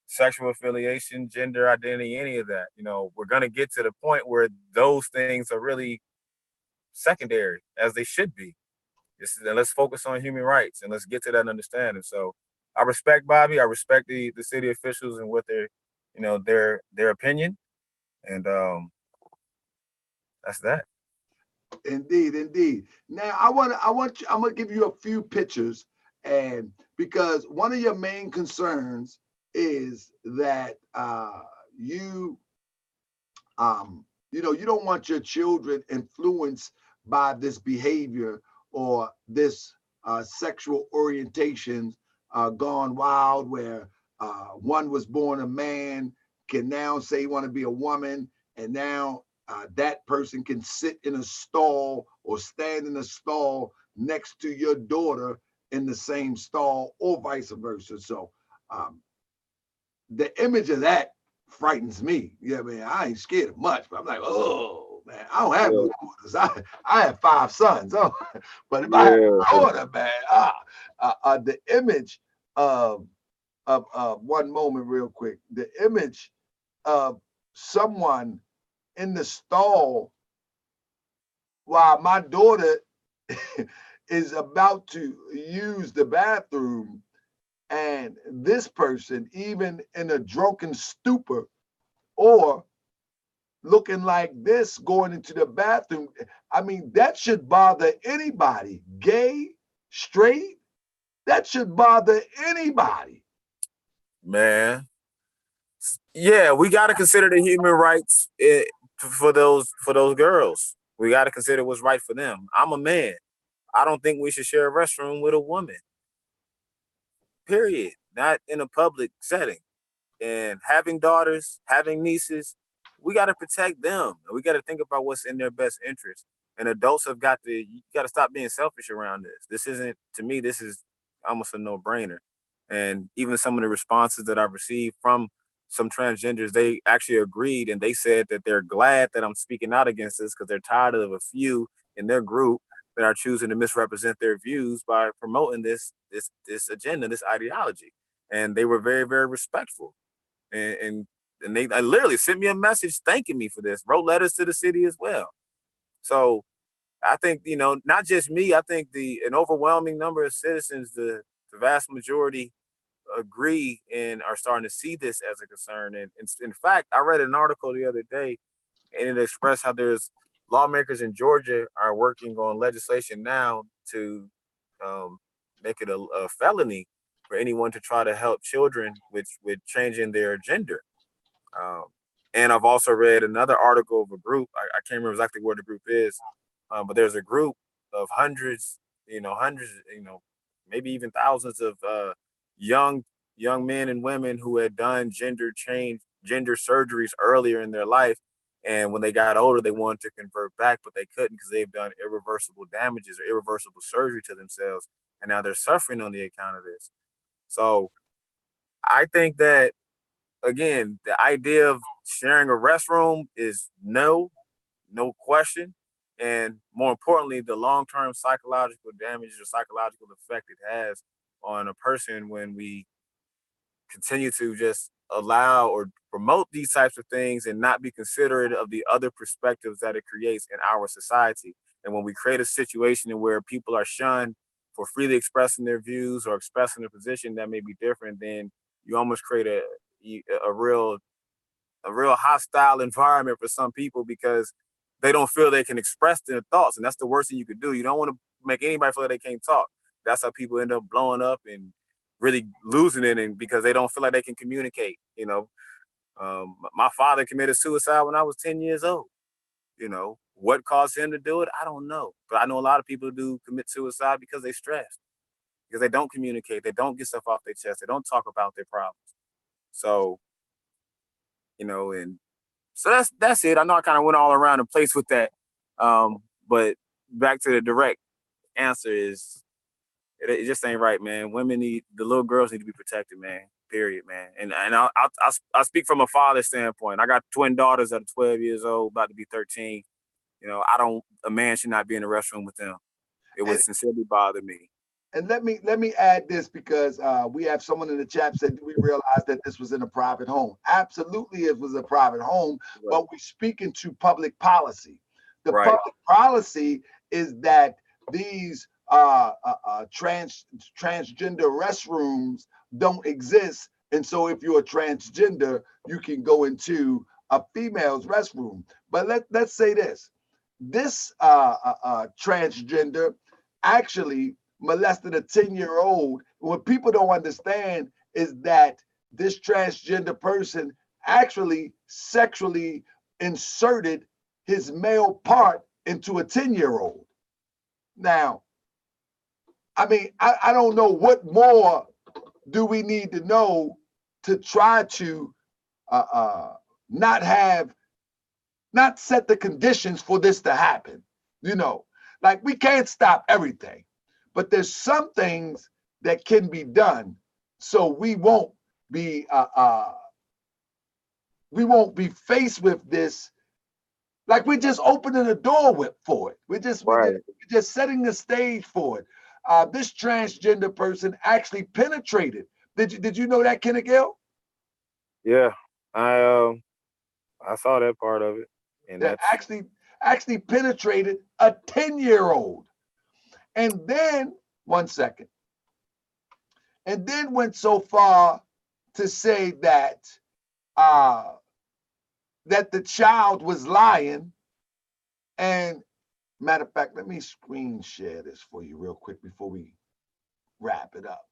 sexual affiliation, gender identity, any of that. We're gonna get to the point where those things are really secondary, as they should be. Let's focus on human rights and let's get to that understanding. So I respect Bobby. I respect the city officials and what their opinion. And that's that. Indeed. Now I'm gonna give you a few pictures, and because one of your main concerns is that you don't want your children influenced by this behavior or this sexual orientation gone wild, where one was born a man can now say he want to be a woman, and now that person can sit in a stall or stand in a stall next to your daughter in the same stall, or vice versa. So the image of that frightens me. I mean, I ain't scared of much, but I'm like, oh man, I don't have no daughters. I have 5 sons. Oh, but if I have a daughter, man, the image of one moment real quick, the image of someone in the stall while my daughter is about to use the bathroom, and this person, even in a drunken stupor or looking like this, going into the bathroom. I mean, that should bother anybody, gay, straight. That should bother anybody. Man, yeah, we got to consider the human rights for those girls. We got to consider what's right for them. I'm a man. I don't think we should share a restroom with a woman. Period. Not in a public setting. And having daughters, having nieces, we got to protect them. We got to think about what's in their best interest. And adults you got to stop being selfish around this. This isn't, to me, this is almost a no-brainer. And even some of the responses that I've received from some transgenders, they actually agreed, and they said that they're glad that I'm speaking out against this because they're tired of a few in their group that are choosing to misrepresent their views by promoting this agenda, this ideology. And they were very, very respectful. And they literally sent me a message thanking me for this, wrote letters to the city as well. So I think, not just me, I think an overwhelming number of citizens, the vast majority, agree and are starting to see this as a concern. And in fact, I read an article the other day, and it expressed how there's lawmakers in Georgia are working on legislation now to make it a felony for anyone to try to help children with changing their gender. And I've also read another article of a group. I can't remember exactly where the group is, but there's a group of hundreds, maybe even thousands of young young men and women who had done gender surgeries earlier in their life, and when they got older, they wanted to convert back, but they couldn't because they've done irreversible damages or irreversible surgery to themselves, and now they're suffering on the account of this. So I think that again, the idea of sharing a restroom is no question. And more importantly, the long-term psychological damage or psychological effect it has on a person when we continue to just allow or promote these types of things and not be considerate of the other perspectives that it creates in our society. And when we create a situation where people are shunned for freely expressing their views or expressing a position that may be different, then you almost create a real hostile environment for some people because they don't feel they can express their thoughts, and that's the worst thing you could do. You don't want to make anybody feel like they can't talk. That's how people end up blowing up and really losing it, and because they don't feel like they can communicate. My father committed suicide when I was 10 years old. What caused him to do it? I don't know, but I know a lot of people do commit suicide because they stress, because they don't communicate, they don't get stuff off their chest, they don't talk about their problems. So, and so that's it. I know I kind of went all around the place with that. But back to the direct answer is it just ain't right, man. The little girls need to be protected, man. Period, man. And I speak from a father's standpoint. I got twin daughters that are 12 years old, about to be 13. A man should not be in the restroom with them. It would sincerely bother me. And let me add this because we have someone in the chat said, "Do we realize that this was in a private home?" Absolutely, it was a private home, right. But we speak into public policy. The right. Public policy is that these transgender restrooms don't exist, and so if you're a transgender, you can go into a female's restroom. But let's say this transgender actually molested a 10-year-old. What people don't understand is that this transgender person actually sexually inserted his male part into a 10-year-old. Now, I mean, I don't know what more do we need to know to try to not set the conditions for this to happen. Like we can't stop everything. But there's some things that can be done, so we won't be faced with this. Like we're just opening the door for it. We're just setting the stage for it. This transgender person actually penetrated. Did you know that, Kenick? Yeah, I saw that part of it, and that actually penetrated a 10-year-old. And then, one second, and then went so far to say that that the child was lying. And matter of fact, let me screen share this for you real quick before we wrap it up.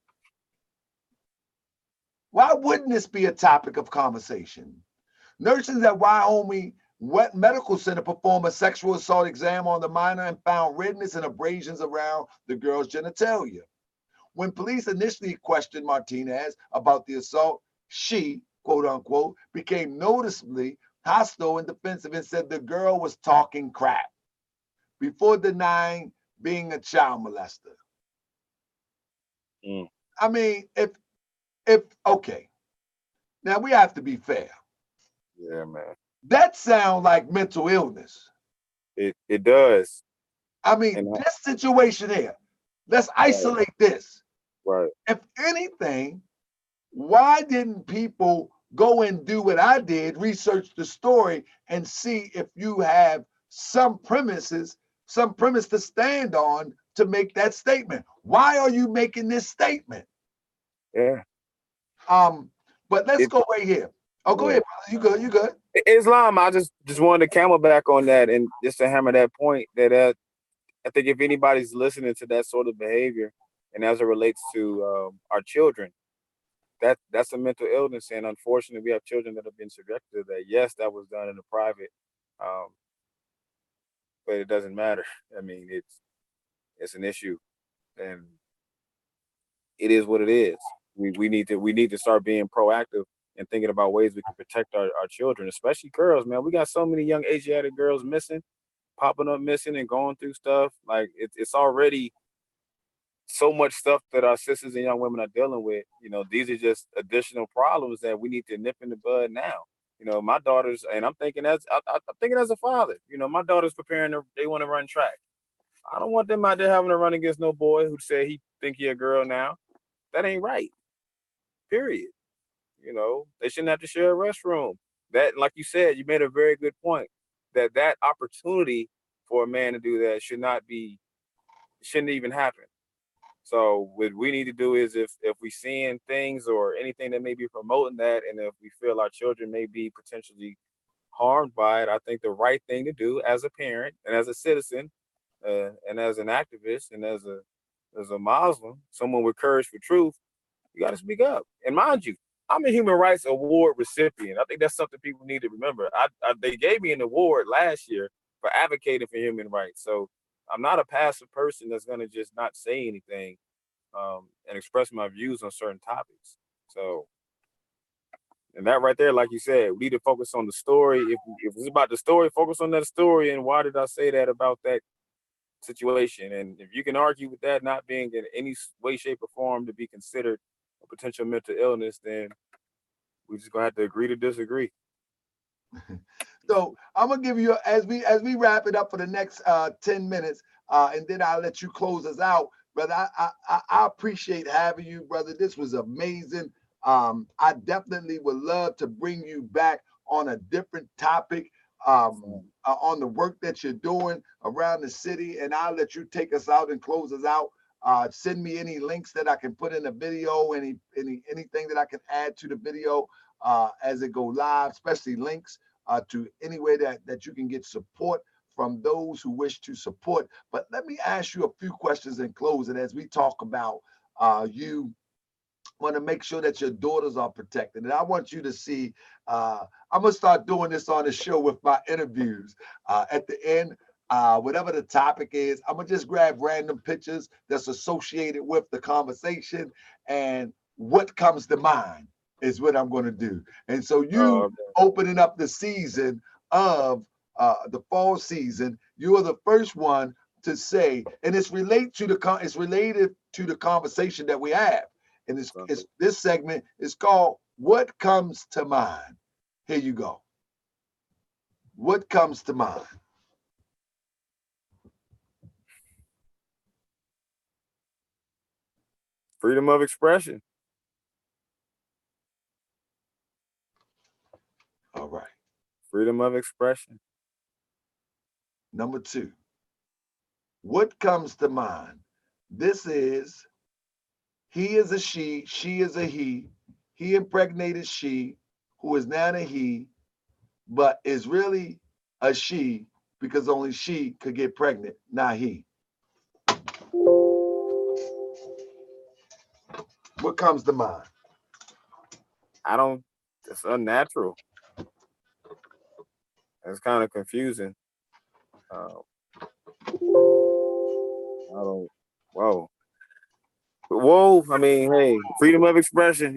Why wouldn't this be a topic of conversation? Nurses at Wyoming Medical Center performed a sexual assault exam on the minor and found redness and abrasions around the girl's genitalia. When police initially questioned Martinez about the assault, she, quote unquote, became noticeably hostile and defensive and said the girl was talking crap before denying being a child molester. I mean, if okay, now we have to be fair. Yeah, man. That sounds like mental illness. It does. I mean, this situation here, let's isolate this. Right. If anything, why didn't people go and do what I did, research the story and see if you have some premise to stand on to make that statement? Why are you making this statement? Yeah. But let's go right here. Oh, go ahead, brother. You good. Islam, I just wanted to camelback on that and just to hammer that point that I think if anybody's listening to that sort of behavior and as it relates to our children, that's a mental illness, and unfortunately, we have children that have been subjected to that. Yes, that was done in the private, um, but it doesn't matter. I mean, it's an issue, and it is what it is. We need to start being proactive and thinking about ways we can protect our children, especially girls. Man, we got so many young Asiatic girls missing, popping up missing, and going through stuff. Like it's already so much stuff that our sisters and young women are dealing with. You know, these are just additional problems that we need to nip in the bud now. You know, my daughters, and I'm thinking as a father. You know, my daughters preparing they want to run track. I don't want them out there having to run against no boy who said he think he a girl now. That ain't right. Period. You know, they shouldn't have to share a restroom. That, like you said, you made a very good point. That opportunity for a man to do that shouldn't even happen. So what we need to do is if we seeing things or anything that may be promoting that, and if we feel our children may be potentially harmed by it, I think the right thing to do as a parent and as a citizen, and as an activist and as a Muslim, someone with courage for truth, you got to speak up. And mind you, I'm a Human Rights Award recipient. I think that's something people need to remember. They gave me an award last year for advocating for human rights. So I'm not a passive person that's going to just not say anything, and express my views on certain topics. So, and that right there, like you said, we need to focus on the story. If it's about the story, focus on that story. And why did I say that about that situation? And if you can argue with that not being in any way, shape, or form to be considered a potential mental illness, then we're just gonna have to agree to disagree. So I'm gonna give you as we wrap it up for the next 10 minutes, and then I'll let you close us out, brother. I appreciate having you, brother. This was amazing. I definitely would love to bring you back on a different topic, on the work that you're doing around the city, and I'll let you take us out and close us out. Send me any links that I can put in the video, anything that I can add to the video as it go live, especially links to anywhere that you can get support from those who wish to support. But let me ask you a few questions in closing as we talk about you want to make sure that your daughters are protected. And I want you to see, I'm going to start doing this on the show with my interviews. At the end, whatever the topic is, I'm going to just grab random pictures that's associated with the conversation, and what comes to mind is what I'm going to do. And so you opening up the season of the fall season, you are the first one to say, and it's related to the conversation that we have. And this segment is called What Comes to Mind. Here you go. What comes to mind? Freedom of expression. All right. Freedom of expression. Number 2. What comes to mind? This is, he is a she is a he impregnated she, who is now a he, but is really a she because only she could get pregnant, not he. What comes to mind? It's unnatural. It's kind of confusing. Whoa. I mean, hey, freedom of expression,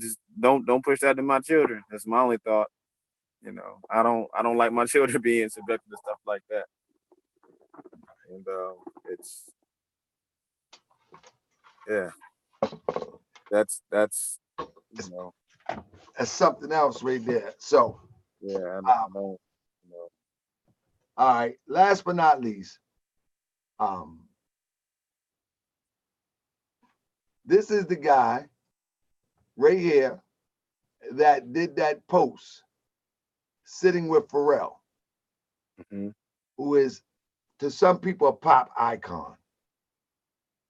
just don't push that to my children. That's my only thought. I don't like my children being subjected to stuff like that. And that's that's something else right there. So I don't. All right. Last but not least, this is the guy right here that did that post sitting with Pharrell, who is to some people a pop icon.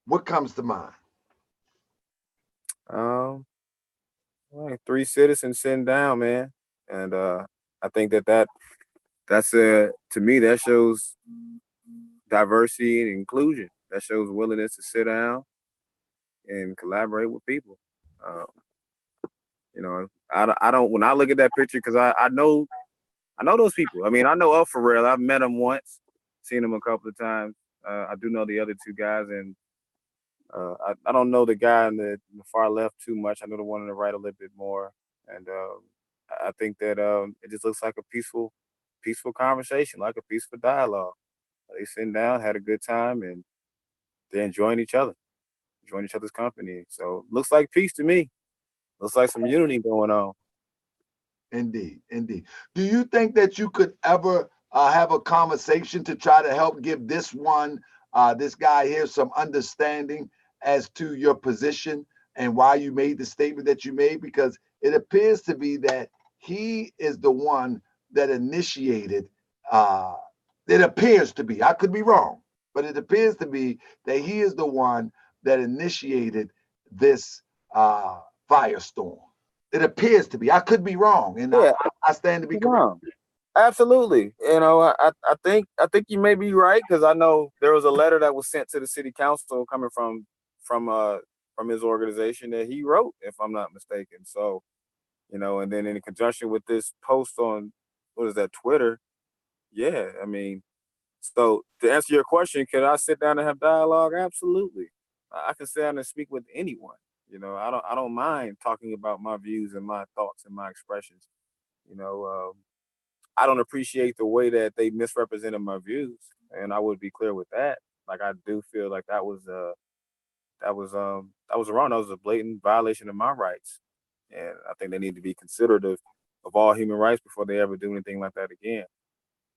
What comes to mind? Like 3 citizens sitting down, man, and I think that's to me that shows diversity and inclusion. That shows willingness to sit down and collaborate with people. You know, I don't when I look at that picture, because I know those people. I mean, I know for real. I've met him once, seen him a couple of times. I do know the other two guys, and I don't know the guy in the far left too much. I know the one on the right a little bit more, and I think that it just looks like a peaceful conversation, like a peaceful dialogue. They sitting down, had a good time, and they're enjoying each other's company. So looks like peace to me. Looks like some unity going on. Indeed, indeed. Do you think that you could ever have a conversation to try to help give this guy here some understanding as to your position and why you made the statement that you made? Because it appears to be that he is the one that initiated, it appears to be, I could be wrong, but it appears to be that he is the one that initiated this firestorm. It appears to be. I could be wrong, and Yeah, I stand to be correct. absolutely. You know, I think you may be right, because I know there was a letter that was sent to the city council coming from his organization that he wrote, if I'm not mistaken. So, you know, and then in conjunction with this post on what is that, Twitter? Yeah, I mean, so to answer your question, can I sit down and have dialogue? Absolutely. I can sit down and speak with anyone. You know, I don't mind talking about my views and my thoughts and my expressions. You know, I don't appreciate the way that they misrepresented my views, and I would be clear with that. Like, I do feel like that was wrong. That was a blatant violation of my rights, and I think they need to be considerate of all human rights before they ever do anything like that again.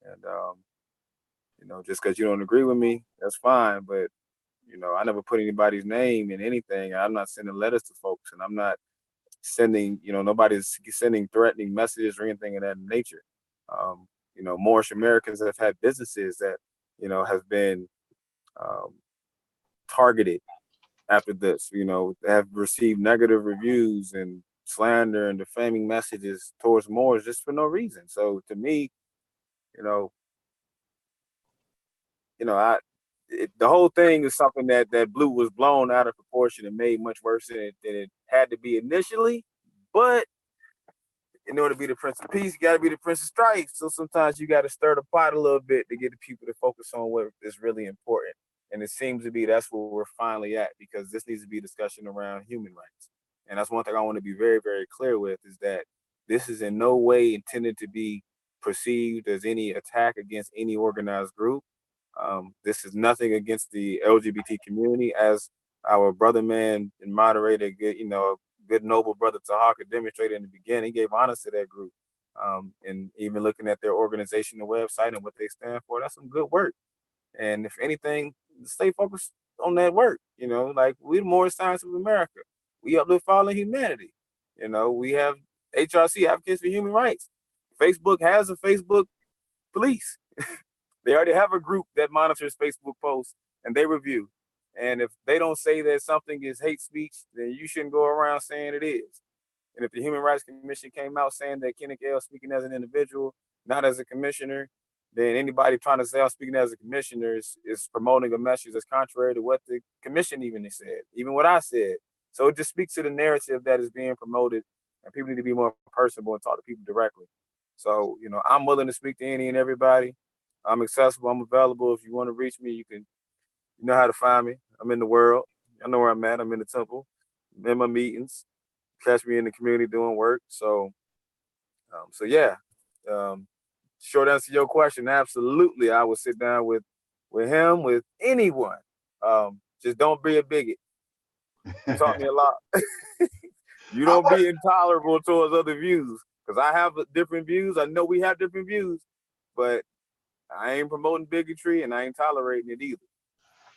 And you know, just because you don't agree with me, that's fine. But you know, I never put anybody's name in anything. I'm not sending letters to folks, and I'm not sending, you know, nobody's sending threatening messages or anything of that nature. You know, Moorish Americans have had businesses that, you know, have been targeted after this, you know, have received negative reviews and slander and defaming messages towards Moors just for no reason. So to me, you know, the whole thing is something that was blown out of proportion and made much worse than it had to be initially. But in order to be the Prince of Peace, you got to be the Prince of Strife. So sometimes you got to stir the pot a little bit to get the people to focus on what is really important. And it seems to be that's where we're finally at, because this needs to be a discussion around human rights. And that's one thing I want to be very, very clear with, is that this is in no way intended to be perceived as any attack against any organized group. This is nothing against the LGBT community, as our brother man and moderator, good noble brother Tahaka demonstrated in the beginning. He gave honors to that group, and even looking at their organizational website and what they stand for, that's some good work. And if anything, stay focused on that work. You know, like, we're the Moorish Science of America. We uplift fallen humanity. You know, we have HRC, Advocates for Human Rights. Facebook has a Facebook police. They already have a group that monitors Facebook posts and they review. And if they don't say that something is hate speech, then you shouldn't go around saying it is. And if the Human Rights Commission came out saying that Kenick L speaking as an individual, not as a commissioner, then anybody trying to say I'm speaking as a commissioner is promoting a message that's contrary to what the commission even said, even what I said. So it just speaks to the narrative that is being promoted, and people need to be more personable and talk to people directly. So, you know, I'm willing to speak to any and everybody. I'm accessible. I'm available. If you want to reach me, you know how to find me. I'm in the world. I know where I'm at. I'm in the temple. I'm in my meetings. Catch me in the community doing work. So yeah. Short answer to your question, absolutely. I would sit down with him, with anyone. Just don't be a bigot. You taught me a lot. You don't be intolerable towards other views, because I have different views. I know we have different views, but I ain't promoting bigotry and I ain't tolerating it either.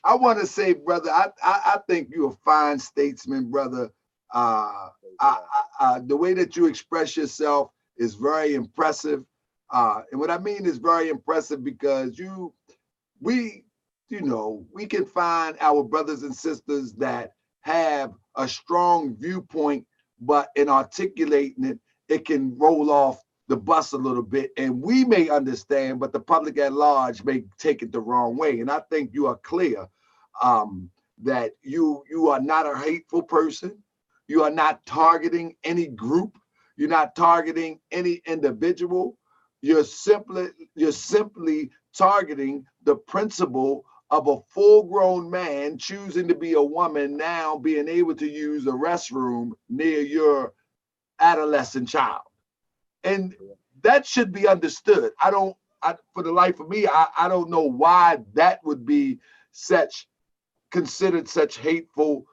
I want to say, brother, I think you're a fine statesman, brother. The way that you express yourself is very impressive. And what I mean is very impressive because we can find our brothers and sisters that have a strong viewpoint, but in articulating it can roll off the bus a little bit, and we may understand, but the public at large may take it the wrong way. And I think you are clear that you are not a hateful person. You are not targeting any group. You're not targeting any individual. You're simply targeting the principle of a full-grown man choosing to be a woman now being able to use a restroom near your adolescent child. And that should be understood. For the life of me, I don't know why that would be considered such hateful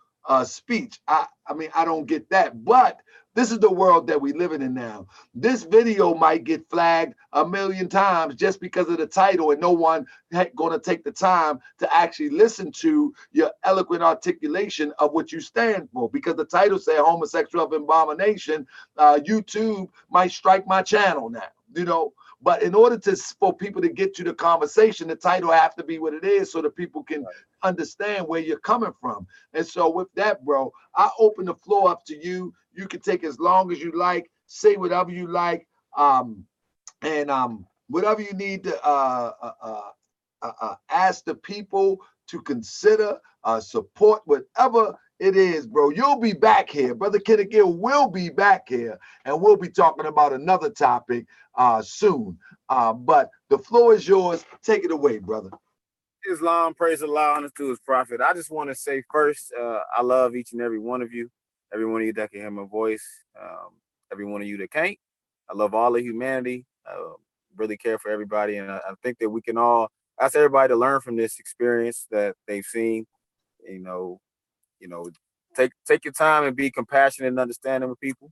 speech. I mean, I don't get that. But this is the world that we living in now. This video might get flagged 1,000,000 times just because of the title, and no one going to take the time to actually listen to your eloquent articulation of what you stand for. Because the title said homosexual abomination, YouTube might strike my channel now, you know. But in order for people to get to the conversation, the title have to be what it is so that people can understand where you're coming from. And so with that, bro, I open the floor up to you. You can take as long as you like, say whatever you like, and whatever you need to ask the people to consider, support, whatever it is, bro. You'll be back here. Brother Kenick will be back here, and we'll be talking about another topic soon. But the floor is yours. Take it away, brother. Islam, praise Allah, honor to his prophet. I just want to say first, I love each and every one of you that can hear my voice, every one of you that can't. I love all of humanity. Really care for everybody, and I think that we can all ask everybody to learn from this experience that they've seen. You know, take your time and be compassionate and understanding with people,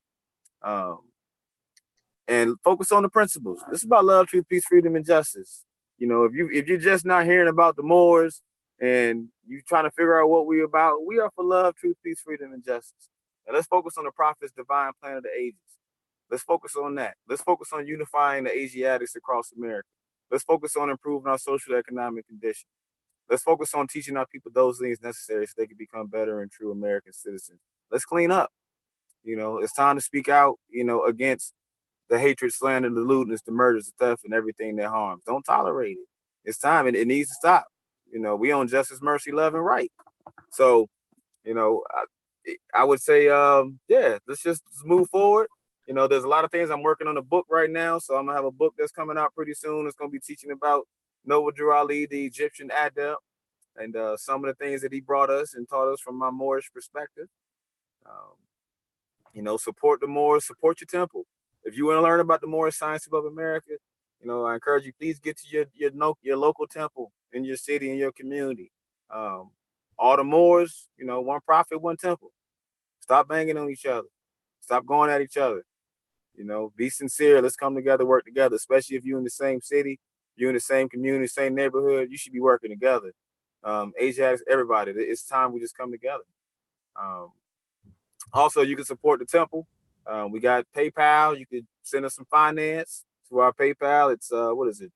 and focus on the principles. This is about love, truth, peace, freedom, and justice. You know, if you're just not hearing about the Moors and you trying to figure out what we're about, we are for love, truth, peace, freedom, and justice. And let's focus on the prophet's divine plan of the ages. Let's focus on that. Let's focus on unifying the Asiatics across America. Let's focus on improving our social economic condition. Let's focus on teaching our people those things necessary so they can become better and true American citizens. Let's clean up. You know, it's time to speak out, against the hatred, slander, the lewdness, the murders, the theft, and everything that harms. Don't tolerate it. It's time, and it needs to stop. We own justice, mercy, love, and right. So, I would say, let's just move forward. There's a lot of things. I'm working on a book right now, so I'm gonna have a book that's coming out pretty soon. It's gonna be teaching about Noble Drew Ali, the Egyptian adept, and some of the things that he brought us and taught us from my Moorish perspective. Support the Moors, support your temple. If you want to learn about the Moorish science of America, I encourage you, please get to your local temple in your city, in your community. All the Moors, one prophet, one temple. Stop banging on each other. Stop going at each other. Be sincere. Let's come together, work together, especially if you're in the same city, you're in the same community, same neighborhood, you should be working together. Asiatics, everybody, it's time we just come together. Also, you can support the temple. We got PayPal. You could send us some finance to our PayPal. It's what is it?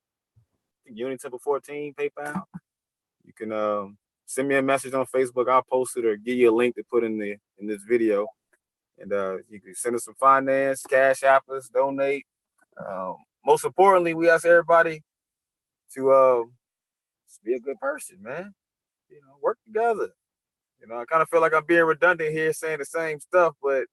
Unity Temple 14 PayPal. You can send me a message on Facebook. I'll post it or give you a link to put in this video. And you can send us some finance, cash app us, donate. Most importantly, we ask everybody to be a good person, man. Work together. I kind of feel like I'm being redundant here saying the same stuff, but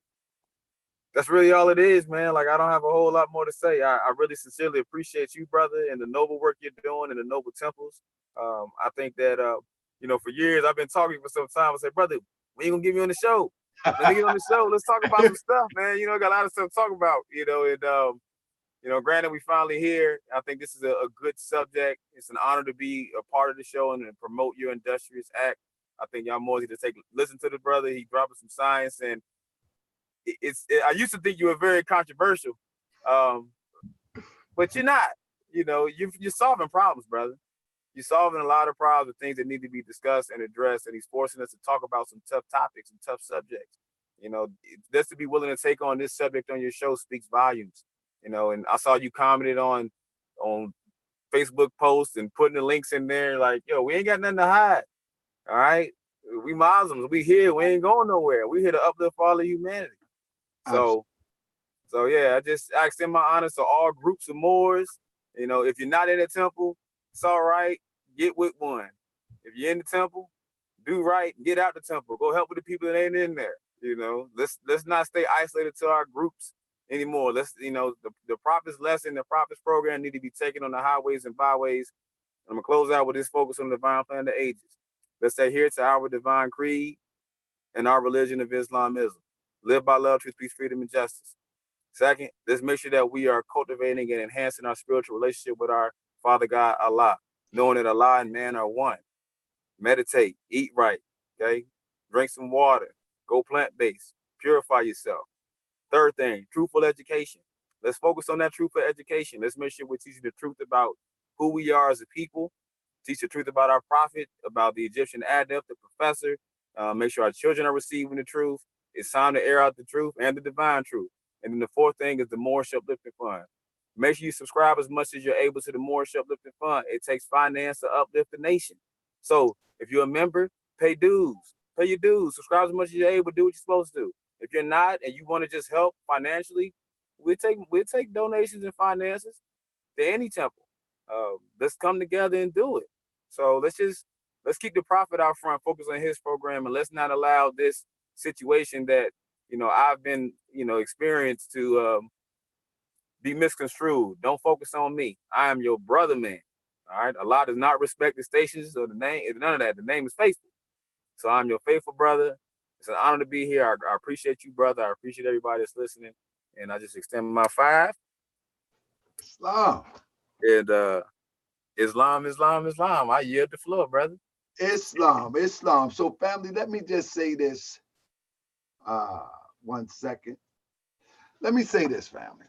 that's really all it is, man. Like, I don't have a whole lot more to say. I really sincerely appreciate you, brother, and the noble work you're doing in the noble temples. I think that, for years I've been talking for some time. I said, brother, we ain't gonna get you on the show. Let me get on the show. Let's talk about some stuff, man. Got a lot of stuff to talk about, and, granted, we finally here. I think this is a good subject. It's an honor to be a part of the show and promote your industrious act. I think y'all more need to listen to the brother. He dropping some science, and I used to think you were very controversial, but you're not. You're solving problems, brother. You're solving a lot of problems and things that need to be discussed and addressed, and he's forcing us to talk about some tough topics and tough subjects. Just to be willing to take on this subject on your show speaks volumes. And I saw you commented on Facebook posts and putting the links in there like, yo, we ain't got nothing to hide. All right. We Muslims, we here, we ain't going nowhere. We here to uplift all of humanity. So yeah, I extend my honors to all groups of Moors. If you're not in the temple, it's all right. Get with one. If you're in the temple, do right, get out the temple. Go help with the people that ain't in there. let's not stay isolated to our groups anymore. Let's, you know, the prophet's lesson, the prophet's program need to be taken on the highways and byways. I'm gonna close out with this focus on the divine plan of the ages. Let's adhere to our divine creed and our religion of Islamism. Live by love, truth, peace, freedom, and justice. Second, let's make sure that we are cultivating and enhancing our spiritual relationship with our Father God, Allah, knowing that Allah and man are one. Meditate, eat right, okay? Drink some water, go plant-based, purify yourself. Third thing, truthful education. Let's focus on that truthful education. Let's make sure we're teaching the truth about who we are as a people, teach the truth about our prophet, about the Egyptian adept, the professor, make sure our children are receiving the truth. It's time to air out the truth and the divine truth. And then the fourth thing is the Moorish Uplifting Fund. Make sure you subscribe as much as you're able to the Moorish Uplifting Fund. It takes finance to uplift the nation. So if you're a member, pay dues. Pay your dues. Subscribe as much as you're able. Do what you're supposed to do. If you're not and you want to just help financially, we'll take donations and finances to any temple. Let's come together and do it. So let's keep the prophet out front, focus on his program, and let's not allow this situation that, you know, I've been, you know, experienced to be misconstrued. Don't focus on me. I am your brother, man. All right. Allah does not respect the stations or the name. None of that. The name is faithful. So I'm your faithful brother. It's an honor to be here. I appreciate you, brother. I appreciate everybody that's listening. And I just extend my 5. Islam. And Islam. I yield the floor, brother. Islam. So family, let me just say this. 1 second. Let me say this, family.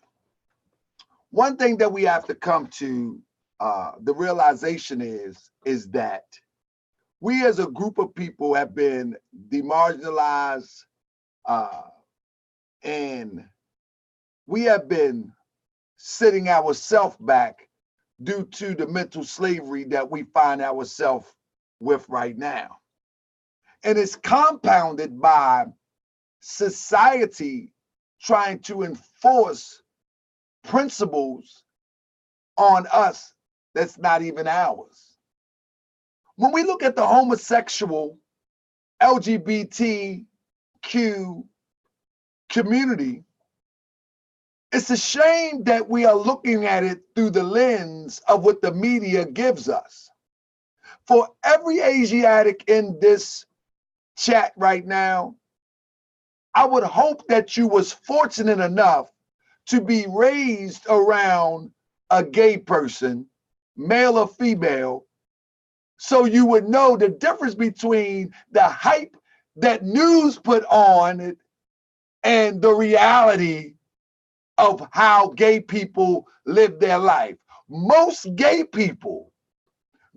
One thing that we have to come to the realization is that we as a group of people have been demarginalized, and we have been sitting ourselves back due to the mental slavery that we find ourselves with right now. And it's compounded by society trying to enforce principles on us that's not even ours. When we look at the homosexual LGBTQ community, it's a shame that we are looking at it through the lens of what the media gives us. For every Asiatic in this chat right now, I would hope that you was fortunate enough to be raised around a gay person, male or female, so you would know the difference between the hype that news put on it and the reality of how gay people live their life. Most gay people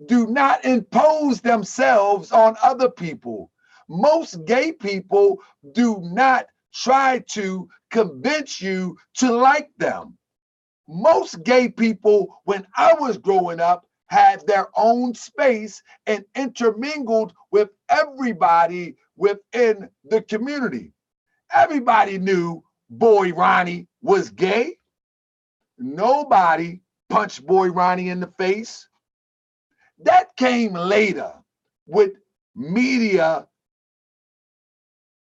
do not impose themselves on other people. Most gay people do not try to convince you to like them. Most gay people, when I was growing up, had their own space and intermingled with everybody within the community. Everybody knew Boy Ronnie was gay. Nobody punched Boy Ronnie in the face. That came later with media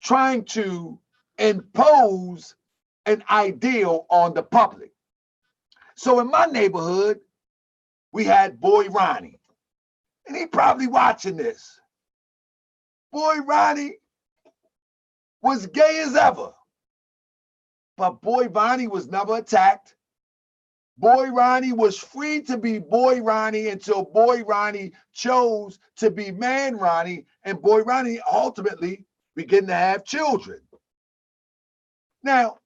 trying to impose an ideal on the public. So in my neighborhood, we had Boy Ronnie, and he probably watching this. Boy Ronnie was gay as ever, but Boy Ronnie was never attacked. Boy Ronnie was free to be Boy Ronnie until Boy Ronnie chose to be Man Ronnie, and Boy Ronnie ultimately began to have children. Now,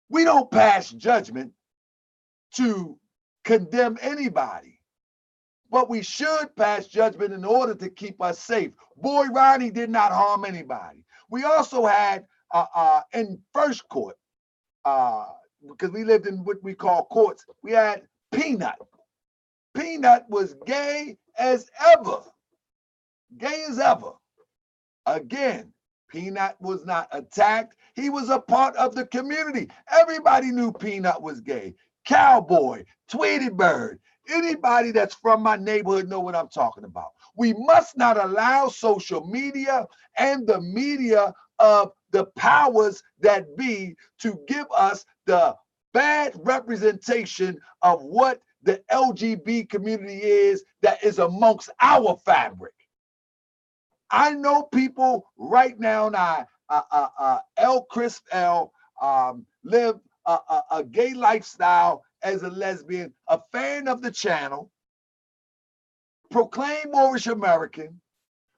we don't pass judgment to condemn anybody, but we should pass judgment in order to keep us safe. Boy Ronnie did not harm anybody. We also had in first court, because we lived in what we call courts, we had Peanut. Peanut was gay as ever. Gay as ever. Again, Peanut was not attacked. He was a part of the community. Everybody knew Peanut was gay. Cowboy, Tweety Bird, anybody that's from my neighborhood know what I'm talking about. We must not allow social media and the media of the powers that be to give us the bad representation of what the LGBT community is that is amongst our fabric. I know people right now, L. Chris L. Live a gay lifestyle as a lesbian, a fan of the channel, proclaim Moorish American,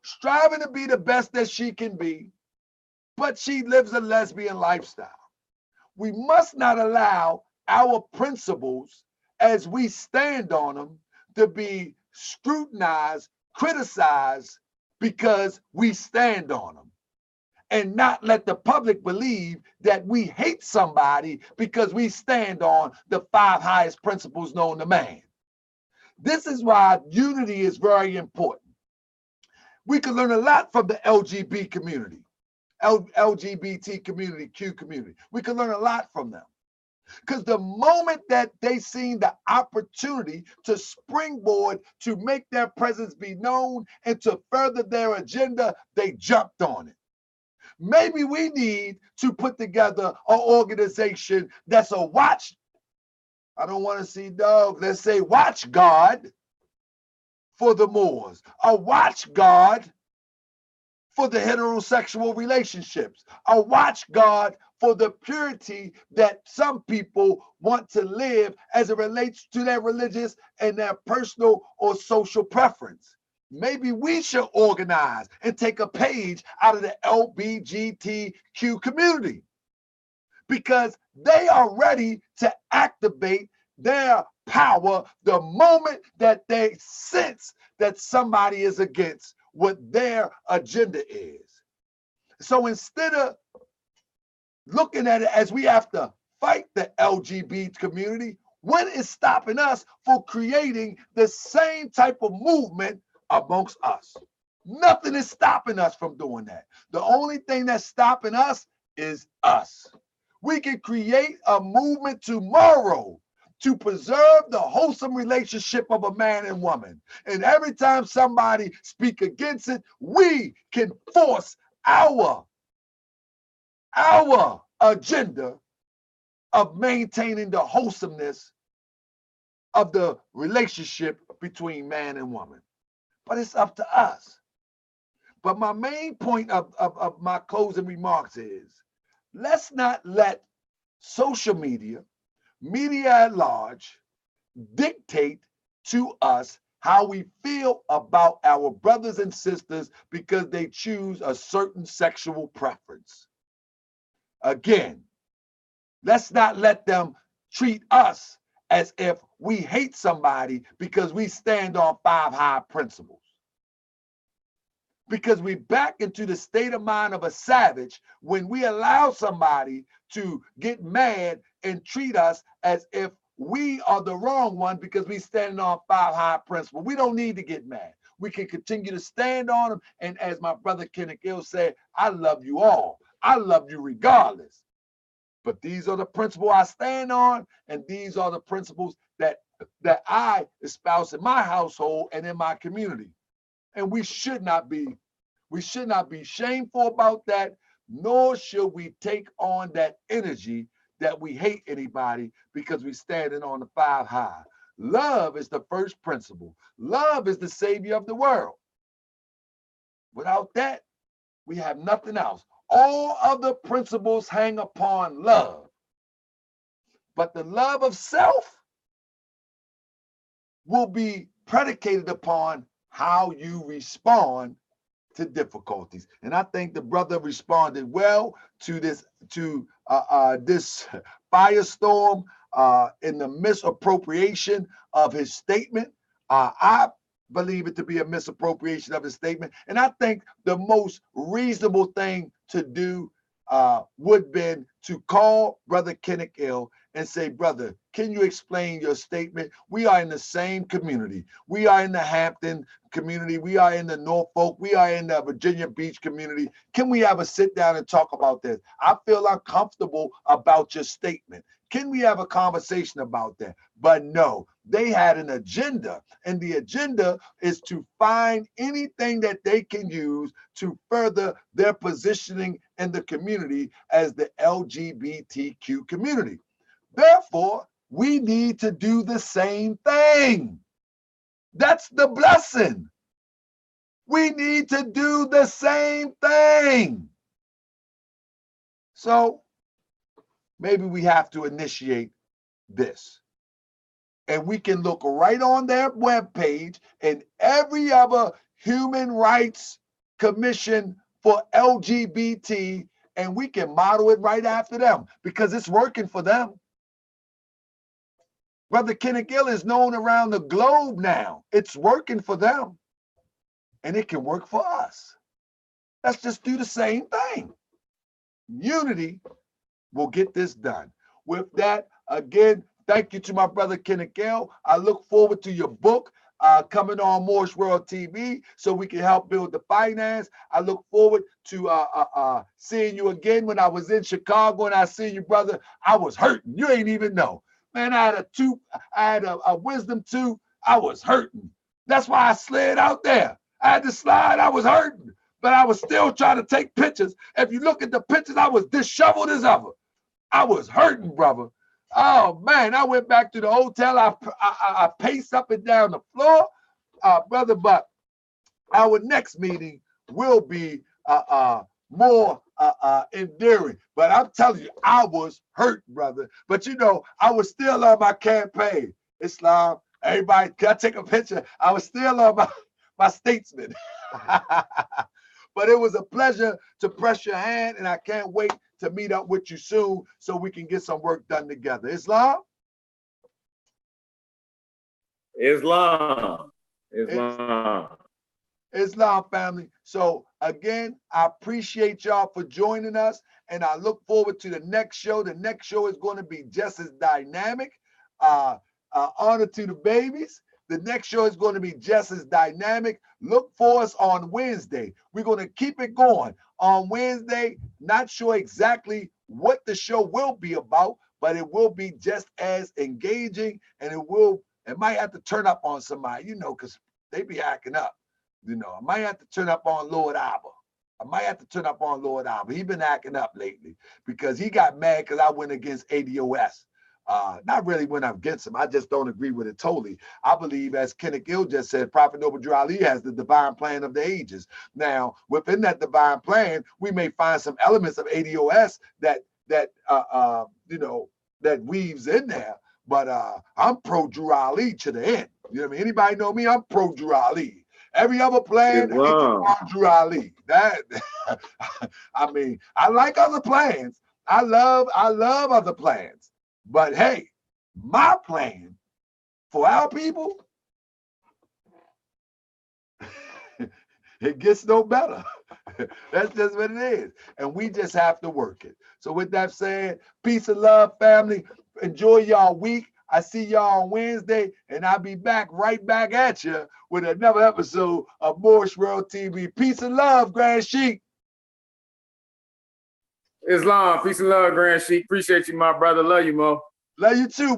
striving to be the best that she can be, but she lives a lesbian lifestyle. We must not allow our principles, as we stand on them, to be scrutinized, criticized, because we stand on them, and not let the public believe that we hate somebody because we stand on the 5 highest principles known to man. This is why unity is very important. We can learn a lot from the LGBT community, LGBT community, Q community. We can learn a lot from them. Because the moment that they seen the opportunity to springboard, to make their presence be known and to further their agenda, they jumped on it. Maybe we need to put together an organization that's a watch. I don't want to see dogs. Let's say watch guard for the Moors, a watch guard for the heterosexual relationships, a watch guard for the purity that some people want to live as it relates to their religious and their personal or social preference. Maybe we should organize and take a page out of the LGBTQ community, because they are ready to activate their power the moment that they sense that somebody is against what their agenda is. So instead of looking at it as we have to fight the LGBT community, what is stopping us from creating the same type of movement amongst us? Nothing is stopping us from doing that. The only thing that's stopping us is us. We can create a movement tomorrow to preserve the wholesome relationship of a man and woman. And every time somebody speaks against it, we can force our agenda of maintaining the wholesomeness of the relationship between man and woman. But it's up to us. But my main point of my closing remarks is, let's not let social media at large, dictate to us how we feel about our brothers and sisters because they choose a certain sexual preference. Again, let's not let them treat us as if we hate somebody because we stand on 5 high principles. Because we back into the state of mind of a savage when we allow somebody to get mad and treat us as if we are the wrong one because we stand on 5 high principles. We don't need to get mad. We can continue to stand on them. And as my brother Kenick said, I love you all. I love you regardless. But these are the principles I stand on, and these are the principles that I espouse in my household and in my community. And we should not be shameful about that, nor should we take on that energy that we hate anybody because we're standing on the 5 high. Love is the first principle. Love is the savior of the world. Without that, we have nothing else. All other principles hang upon love. But the love of self will be predicated upon how you respond to difficulties. And I think the brother responded well to this firestorm in the misappropriation of his statement. I believe it to be a misappropriation of his statement. And I think the most reasonable thing to do would have been to call Brother Kenick and say, brother, can you explain your statement? We are in the same community. We are in the Hampton community. We are in the Norfolk. We are in the Virginia Beach community. Can we have a sit down and talk about this? I feel uncomfortable about your statement. Can we have a conversation about that? But no, they had an agenda, and the agenda is to find anything that they can use to further their positioning in the community as the LGBTQ community. Therefore, we need to do the same thing. That's the blessing. We need to do the same thing. So maybe we have to initiate this. And we can look right on their webpage and every other human rights commission for LGBT, and we can model it right after them because it's working for them. Brother Kenick is known around the globe now. It's working for them, and it can work for us. Let's just do the same thing. Unity will get this done. With that, again, thank you to my brother Kenick. I look forward to your book coming on Moorish World TV so we can help build the finance. I look forward to seeing you again. When I was in Chicago and I see you, brother, I was hurting. You ain't even know. Man, I had a wisdom tooth. I was hurting. That's why I slid out there. I had to slide. I was hurting, but I was still trying to take pictures. If you look at the pictures, I was disheveled as ever. I was hurting, brother. Oh, man, I went back to the hotel. I paced up and down the floor, brother, but our next meeting will be more endearing. But I'm telling you, I was hurt, brother. But, you know, I was still on my campaign. Islam, everybody, can I take a picture? I was still on my statesman. But it was a pleasure to press your hand, and I can't wait to meet up with you soon so we can get some work done together. Islam? Islam. Islam, family. So again, I appreciate y'all for joining us, and I look forward to the next show. The next show is going to be just as dynamic. Honor to the babies. The next show is going to be just as dynamic. Look for us on Wednesday. We're going to keep it going on Wednesday. Not sure exactly what the show will be about, but it will be just as engaging, and it might have to turn up on somebody, you know, because they be acting up. You know, I might have to turn up on Lord Abba. He been acting up lately because he got mad because I went against ADOS. Not really went against him. I just don't agree with it totally. I believe, as Kenick just said, Prophet Noble Drew Ali has the divine plan of the ages. Now, within that divine plan, we may find some elements of ADOS that you know, that weaves in there. But I'm pro Drew Ali to the end. You know what I mean? Anybody know me? I'm pro Drew Ali. Every other plan, Drew Ali. That I mean, I like other plans. I love other plans. But hey, my plan for our people, it gets no better. That's just what it is. And we just have to work it. So with that said, peace and love, family. Enjoy y'all week. I see y'all on Wednesday, and I'll be right back at you with another episode of Moorish World TV. Peace and love, Grand Sheik. Islam, peace and love, Grand Sheik. Appreciate you, my brother. Love you, Mo. Love you too.